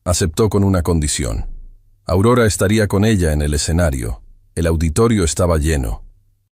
Aceptó con una condición. Aurora estaría con ella en el escenario. El auditorio estaba lleno.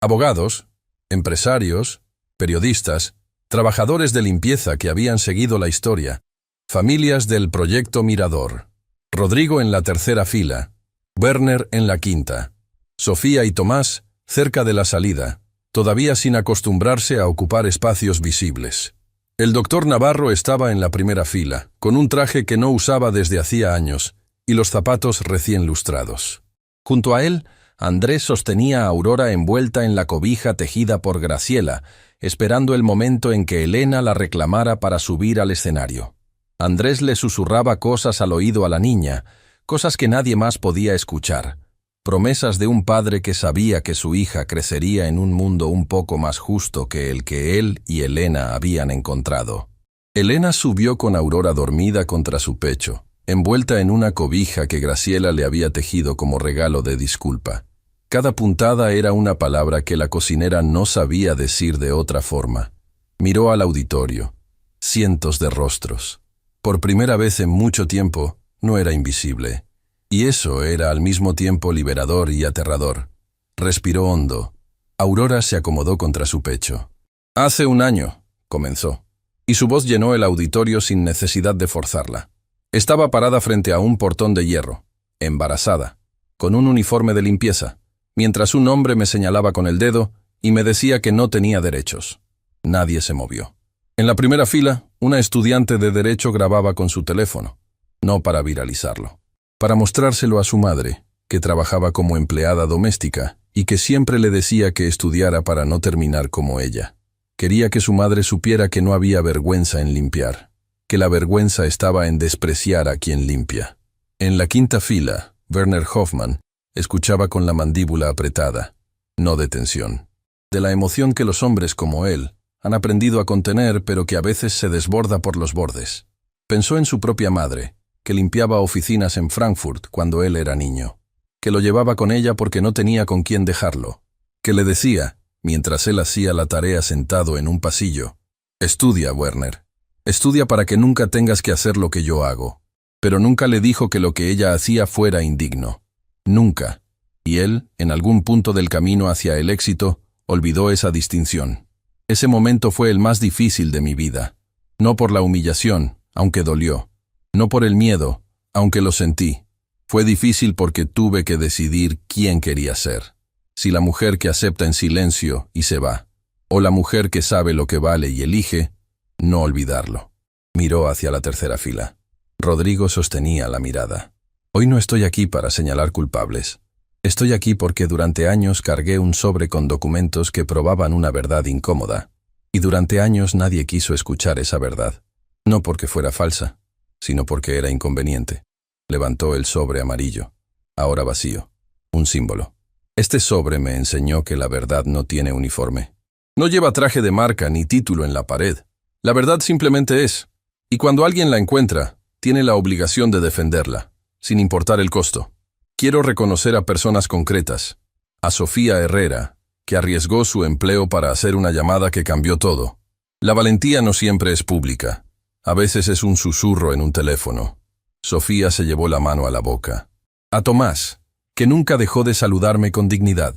Abogados, empresarios, periodistas, trabajadores de limpieza que habían seguido la historia, familias del proyecto Mirador. Rodrigo en la 3ª fila, Werner en la 5ª, Sofía y Tomás cerca de la salida, todavía sin acostumbrarse a ocupar espacios visibles. El doctor Navarro estaba en la 1ª fila, con un traje que no usaba desde hacía años y los zapatos recién lustrados. Junto a él, Andrés sostenía a Aurora envuelta en la cobija tejida por Graciela, esperando el momento en que Elena la reclamara para subir al escenario. Andrés le susurraba cosas al oído a la niña, cosas que nadie más podía escuchar, promesas de un padre que sabía que su hija crecería en un mundo un poco más justo que el que él y Elena habían encontrado. Elena subió con Aurora dormida contra su pecho, envuelta en una cobija que Graciela le había tejido como regalo de disculpa. Cada puntada era una palabra que la cocinera no sabía decir de otra forma. Miró al auditorio. Cientos de rostros. Por primera vez en mucho tiempo, no era invisible. Y eso era al mismo tiempo liberador y aterrador. Respiró hondo. Aurora se acomodó contra su pecho. «Hace un año», comenzó, y su voz llenó el auditorio sin necesidad de forzarla. Estaba parada frente a un portón de hierro, embarazada, con un uniforme de limpieza, mientras un hombre me señalaba con el dedo y me decía que no tenía derechos. Nadie se movió. En la primera fila, una estudiante de Derecho grababa con su teléfono, no para viralizarlo, para mostrárselo a su madre, que trabajaba como empleada doméstica y que siempre le decía que estudiara para no terminar como ella. Quería que su madre supiera que no había vergüenza en limpiar, que la vergüenza estaba en despreciar a quien limpia. En la quinta fila, Werner Hoffmann escuchaba con la mandíbula apretada, no de tensión, de la emoción que los hombres como él han aprendido a contener, pero que a veces se desborda por los bordes. Pensó en su propia madre, que limpiaba oficinas en Frankfurt cuando él era niño, que lo llevaba con ella porque no tenía con quién dejarlo, que le decía, mientras él hacía la tarea sentado en un pasillo: «Estudia, Werner, estudia para que nunca tengas que hacer lo que yo hago». Pero nunca le dijo que lo que ella hacía fuera indigno. Nunca. Y él, en algún punto del camino hacia el éxito, olvidó esa distinción. Ese momento fue el más difícil de mi vida. No por la humillación, aunque dolió. No por el miedo, aunque lo sentí. Fue difícil porque tuve que decidir quién quería ser. Si la mujer que acepta en silencio y se va, o la mujer que sabe lo que vale y elige no olvidarlo. Miró hacia la tercera fila. Rodrigo sostenía la mirada. «Hoy no estoy aquí para señalar culpables. Estoy aquí porque durante años cargué un sobre con documentos que probaban una verdad incómoda. Y durante años nadie quiso escuchar esa verdad. No porque fuera falsa, sino porque era inconveniente». Levantó el sobre amarillo, ahora vacío. Un símbolo. «Este sobre me enseñó que la verdad no tiene uniforme. No lleva traje de marca ni título en la pared. La verdad simplemente es. Y cuando alguien la encuentra, tiene la obligación de defenderla, sin importar el costo. Quiero reconocer a personas concretas. A Sofía Herrera, que arriesgó su empleo para hacer una llamada que cambió todo. La valentía no siempre es pública. A veces es un susurro en un teléfono». Sofía se llevó la mano a la boca. A Tomás, que nunca dejó de saludarme con dignidad,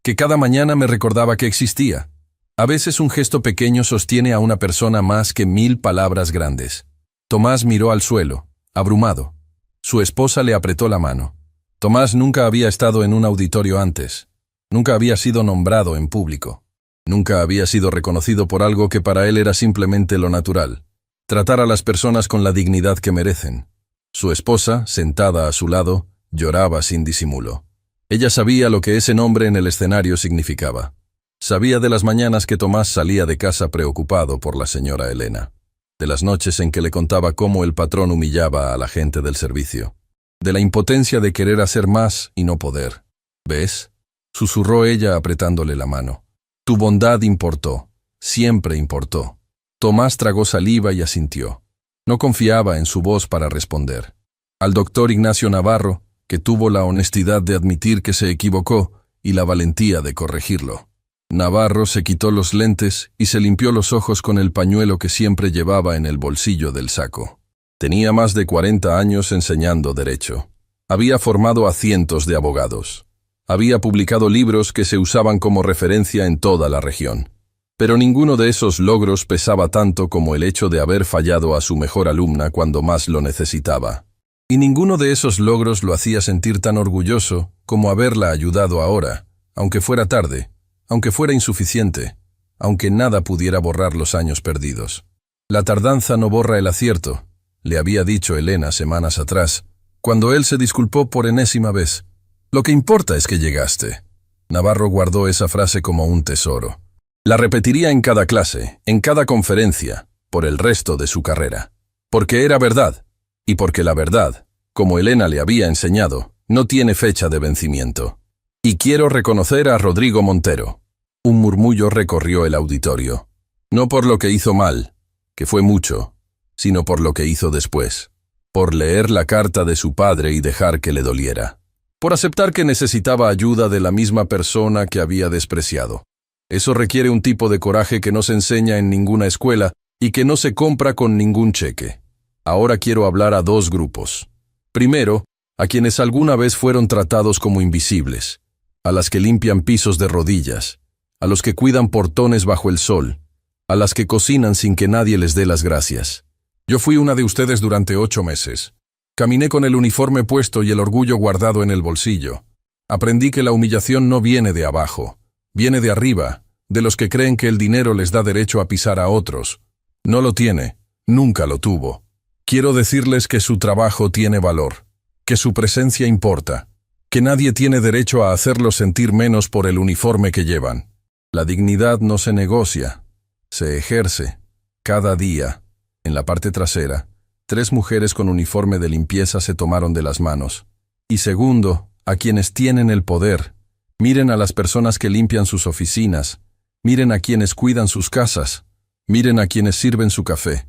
que cada mañana me recordaba que existía. A veces un gesto pequeño sostiene a una persona más que 1000 palabras grandes. Tomás miró al suelo, abrumado. Su esposa le apretó la mano. Tomás nunca había estado en un auditorio antes. Nunca había sido nombrado en público. Nunca había sido reconocido por algo que para él era simplemente lo natural. Tratar a las personas con la dignidad que merecen. Su esposa, sentada a su lado, lloraba sin disimulo. Ella sabía lo que ese nombre en el escenario significaba. Sabía de las mañanas que Tomás salía de casa preocupado por la señora Elena. De las noches en que le contaba cómo el patrón humillaba a la gente del servicio. De la impotencia de querer hacer más y no poder. «¿Ves?», susurró ella apretándole la mano. «Tu bondad importó. Siempre importó». Tomás tragó saliva y asintió. No confiaba en su voz para responder. Al doctor Ignacio Navarro, que tuvo la honestidad de admitir que se equivocó y la valentía de corregirlo. Navarro se quitó los lentes y se limpió los ojos con el pañuelo que siempre llevaba en el bolsillo del saco. Tenía más de 40 años enseñando derecho. Había formado a cientos de abogados. Había publicado libros que se usaban como referencia en toda la región. Pero ninguno de esos logros pesaba tanto como el hecho de haber fallado a su mejor alumna cuando más lo necesitaba. Y ninguno de esos logros lo hacía sentir tan orgulloso como haberla ayudado ahora, aunque fuera tarde, aunque fuera insuficiente, aunque nada pudiera borrar los años perdidos. La tardanza no borra el acierto, le había dicho Elena semanas atrás, cuando él se disculpó por enésima vez. Lo que importa es que llegaste. Navarro guardó esa frase como un tesoro. La repetiría en cada clase, en cada conferencia, por el resto de su carrera. Porque era verdad, y porque la verdad, como Elena le había enseñado, no tiene fecha de vencimiento. Y quiero reconocer a Rodrigo Montero. Un murmullo recorrió el auditorio. No por lo que hizo mal, que fue mucho, sino por lo que hizo después. por leer la carta de su padre y dejar que le doliera, por aceptar que necesitaba ayuda de la misma persona que había despreciado. Eso requiere un tipo de coraje que no se enseña en ninguna escuela y que no se compra con ningún cheque. Ahora quiero hablar a dos grupos. Primero, a quienes alguna vez fueron tratados como invisibles, a las que limpian pisos de rodillas, a los que cuidan portones bajo el sol, a las que cocinan sin que nadie les dé las gracias. Yo fui una de ustedes durante 8 meses. Caminé con el uniforme puesto y el orgullo guardado en el bolsillo. Aprendí que la humillación no viene de abajo, viene de arriba, de los que creen que el dinero les da derecho a pisar a otros. No lo tiene, nunca lo tuvo. Quiero decirles que su trabajo tiene valor, que su presencia importa, que nadie tiene derecho a hacerlos sentir menos por el uniforme que llevan. La dignidad no se negocia, se ejerce, cada día. En la parte trasera, 3 mujeres con uniforme de limpieza se tomaron de las manos. Y segundo, a quienes tienen el poder. Miren a las personas que limpian sus oficinas, miren a quienes cuidan sus casas, miren a quienes sirven su café.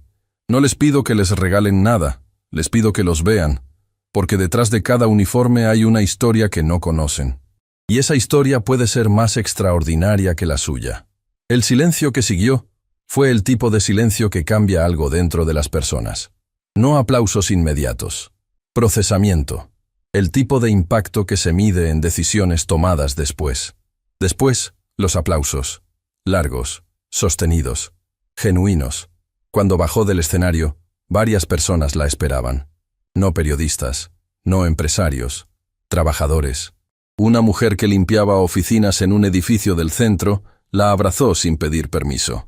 No les pido que les regalen nada, les pido que los vean, porque detrás de cada uniforme hay una historia que no conocen. Y esa historia puede ser más extraordinaria que la suya. El silencio que siguió fue el tipo de silencio que cambia algo dentro de las personas. No aplausos inmediatos. Procesamiento. El tipo de impacto que se mide en decisiones tomadas después. Después, los aplausos. Largos, sostenidos, genuinos. Cuando bajó del escenario, varias personas la esperaban. No periodistas, no empresarios, trabajadores. Una mujer que limpiaba oficinas en un edificio del centro la abrazó sin pedir permiso.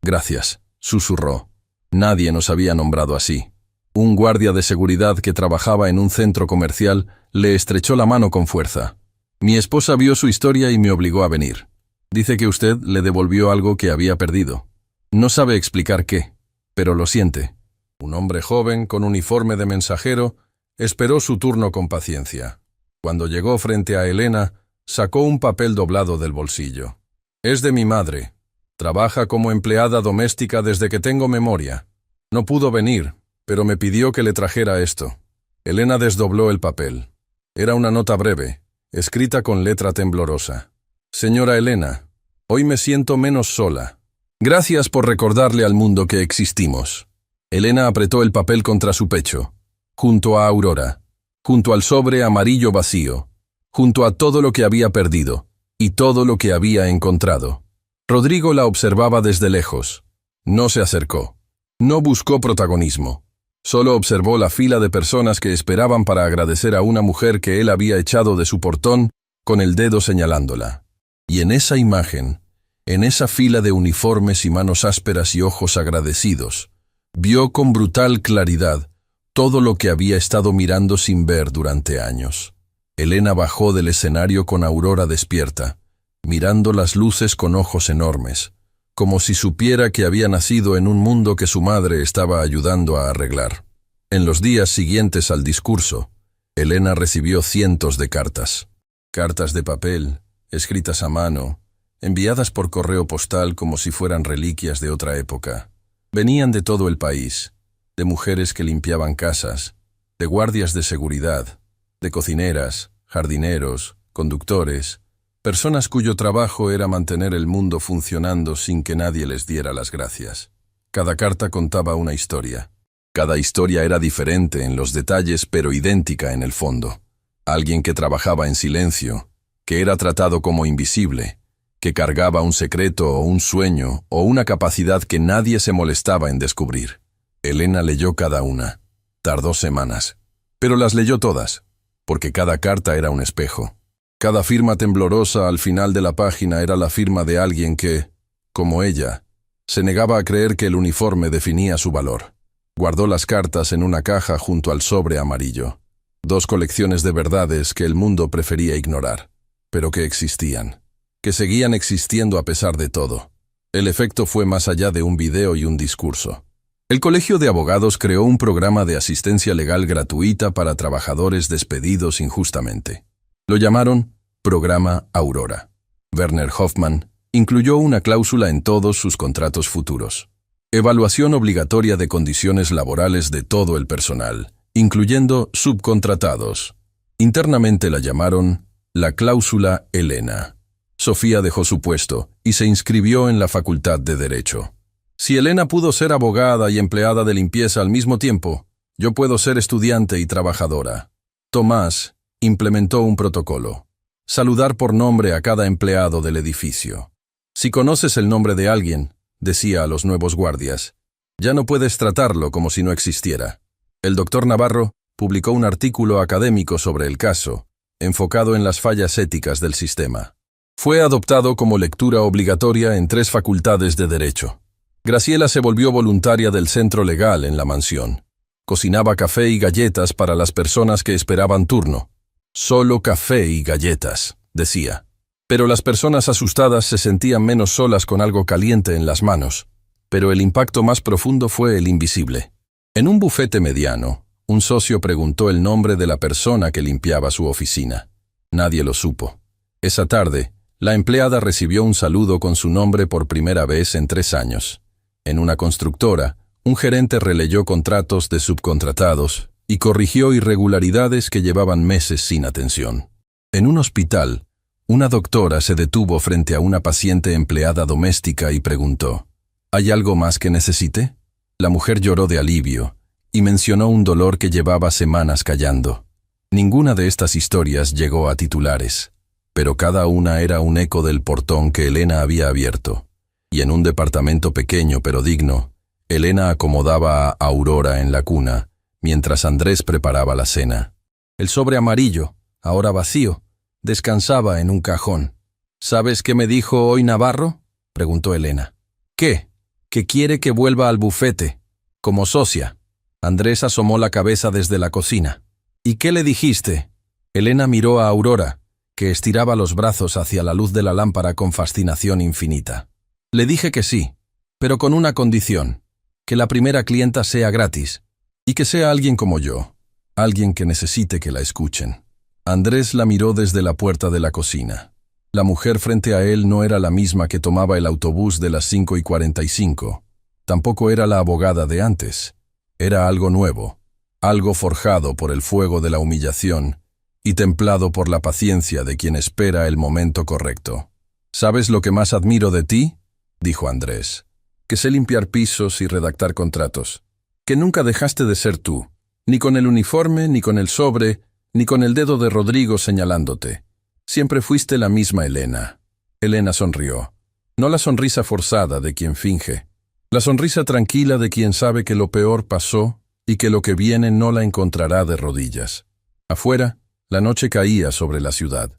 «Gracias», susurró. Nadie nos había nombrado así. Un guardia de seguridad que trabajaba en un centro comercial le estrechó la mano con fuerza. Mi esposa vio su historia y me obligó a venir. Dice que usted le devolvió algo que había perdido. No sabe explicar qué, pero lo siente. Un hombre joven con uniforme de mensajero esperó su turno con paciencia. Cuando llegó frente a Elena, sacó un papel doblado del bolsillo. «Es de mi madre. Trabaja como empleada doméstica desde que tengo memoria. No pudo venir, pero me pidió que le trajera esto». Elena desdobló el papel. Era una nota breve, escrita con letra temblorosa. «Señora Elena, hoy me siento menos sola. Gracias por recordarle al mundo que existimos». Elena apretó el papel contra su pecho, junto a Aurora, junto al sobre amarillo vacío, junto a todo lo que había perdido y todo lo que había encontrado. Rodrigo la observaba desde lejos. No se acercó. No buscó protagonismo. Solo observó la fila de personas que esperaban para agradecer a una mujer que él había echado de su portón con el dedo señalándola. Y en esa imagen, en esa fila de uniformes y manos ásperas y ojos agradecidos, vio con brutal claridad todo lo que había estado mirando sin ver durante años. Elena bajó del escenario con Aurora despierta, mirando las luces con ojos enormes, como si supiera que había nacido en un mundo que su madre estaba ayudando a arreglar. En los días siguientes al discurso, Elena recibió cientos de cartas. Cartas de papel, escritas a mano, enviadas por correo postal como si fueran reliquias de otra época. Venían de todo el país, de mujeres que limpiaban casas, de guardias de seguridad, de cocineras, jardineros, conductores, personas cuyo trabajo era mantener el mundo funcionando sin que nadie les diera las gracias. Cada carta contaba una historia. Cada historia era diferente en los detalles pero idéntica en el fondo. Alguien que trabajaba en silencio, que era tratado como invisible, que cargaba un secreto o un sueño o una capacidad que nadie se molestaba en descubrir. Elena leyó cada una. Tardó semanas. Pero las leyó todas, porque cada carta era un espejo. Cada firma temblorosa al final de la página era la firma de alguien que, como ella, se negaba a creer que el uniforme definía su valor. Guardó las cartas en una caja junto al sobre amarillo. 2 colecciones de verdades que el mundo prefería ignorar, pero que existían, que seguían existiendo a pesar de todo. El efecto fue más allá de un video y un discurso. El Colegio de Abogados creó un programa de asistencia legal gratuita para trabajadores despedidos injustamente. Lo llamaron Programa Aurora. Werner Hoffmann incluyó una cláusula en todos sus contratos futuros. Evaluación obligatoria de condiciones laborales de todo el personal, incluyendo subcontratados. Internamente la llamaron la cláusula Elena. Sofía dejó su puesto y se inscribió en la Facultad de Derecho. Si Elena pudo ser abogada y empleada de limpieza al mismo tiempo, yo puedo ser estudiante y trabajadora. Tomás implementó un protocolo: saludar por nombre a cada empleado del edificio. Si conoces el nombre de alguien, decía a los nuevos guardias, ya no puedes tratarlo como si no existiera. El doctor Navarro publicó un artículo académico sobre el caso, enfocado en las fallas éticas del sistema. Fue adoptado como lectura obligatoria en 3 facultades de Derecho. Graciela se volvió voluntaria del centro legal en la mansión. Cocinaba café y galletas para las personas que esperaban turno. Solo café y galletas, decía. Pero las personas asustadas se sentían menos solas con algo caliente en las manos. Pero el impacto más profundo fue el invisible. En un bufete mediano, un socio preguntó el nombre de la persona que limpiaba su oficina. Nadie lo supo. Esa tarde, la empleada recibió un saludo con su nombre por primera vez en 3 años. En una constructora, un gerente releyó contratos de subcontratados y corrigió irregularidades que llevaban meses sin atención. En un hospital, una doctora se detuvo frente a una paciente empleada doméstica y preguntó, ¿hay algo más que necesite? La mujer lloró de alivio y mencionó un dolor que llevaba semanas callando. Ninguna de estas historias llegó a titulares, pero cada una era un eco del portón que Elena había abierto. Y en un departamento pequeño pero digno, Elena acomodaba a Aurora en la cuna, mientras Andrés preparaba la cena. El sobre amarillo, ahora vacío, descansaba en un cajón. ¿Sabes qué me dijo hoy Navarro?, preguntó Elena. ¿Qué? Que quiere que vuelva al bufete, como socia. Andrés asomó la cabeza desde la cocina. ¿Y qué le dijiste? Elena miró a Aurora, que estiraba los brazos hacia la luz de la lámpara con fascinación infinita. Le dije que sí, pero con una condición: que la primera clienta sea gratis, y que sea alguien como yo, alguien que necesite que la escuchen. Andrés la miró desde la puerta de la cocina. La mujer frente a él no era la misma que tomaba el autobús de las 5:45. Tampoco era la abogada de antes. Era algo nuevo, algo forjado por el fuego de la humillación y templado por la paciencia de quien espera el momento correcto. ¿Sabes lo que más admiro de ti?, dijo Andrés. Que sé limpiar pisos y redactar contratos. Que nunca dejaste de ser tú, ni con el uniforme, ni con el sobre, ni con el dedo de Rodrigo señalándote. Siempre fuiste la misma Elena. Elena sonrió. No la sonrisa forzada de quien finge. La sonrisa tranquila de quien sabe que lo peor pasó y que lo que viene no la encontrará de rodillas. Afuera, la noche caía sobre la ciudad.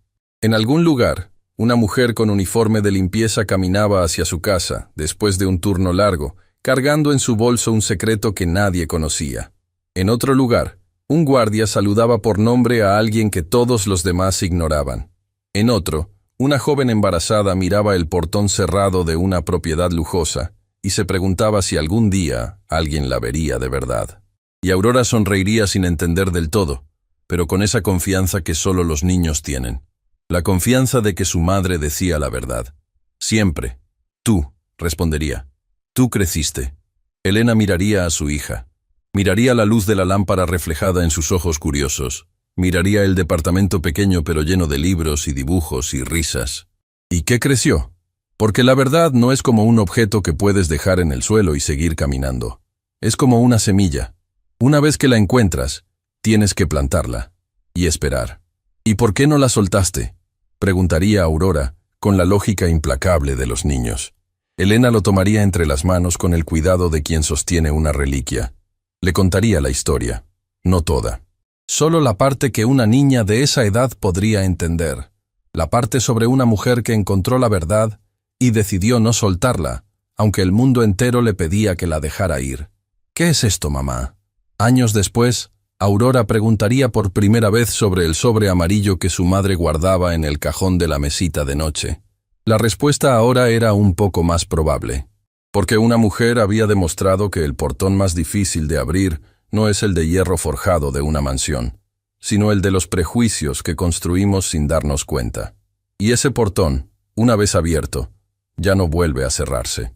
En algún lugar, una mujer con uniforme de limpieza caminaba hacia su casa, después de un turno largo, cargando en su bolso un secreto que nadie conocía. En otro lugar, un guardia saludaba por nombre a alguien que todos los demás ignoraban. En otro, una joven embarazada miraba el portón cerrado de una propiedad lujosa y se preguntaba si algún día alguien la vería de verdad. Y Aurora sonreiría sin entender del todo, pero con esa confianza que solo los niños tienen. La confianza de que su madre decía la verdad. Siempre. Tú, respondería. Tú creciste. Elena miraría a su hija. Miraría la luz de la lámpara reflejada en sus ojos curiosos. Miraría el departamento pequeño pero lleno de libros y dibujos y risas. ¿Y qué creció? Porque la verdad no es como un objeto que puedes dejar en el suelo y seguir caminando. Es como una semilla. Una vez que la encuentras, tienes que plantarla y esperar. ¿Y por qué no la soltaste?, preguntaría Aurora, con la lógica implacable de los niños. Elena lo tomaría entre las manos con el cuidado de quien sostiene una reliquia. Le contaría la historia, no toda. Solo la parte que una niña de esa edad podría entender. La parte sobre una mujer que encontró la verdad y decidió no soltarla, aunque el mundo entero le pedía que la dejara ir. ¿Qué es esto, mamá? Años después, Aurora preguntaría por primera vez sobre el sobre amarillo que su madre guardaba en el cajón de la mesita de noche. La respuesta ahora era un poco más probable, porque una mujer había demostrado que el portón más difícil de abrir no es el de hierro forjado de una mansión, sino el de los prejuicios que construimos sin darnos cuenta. Y ese portón, una vez abierto, ya no vuelve a cerrarse.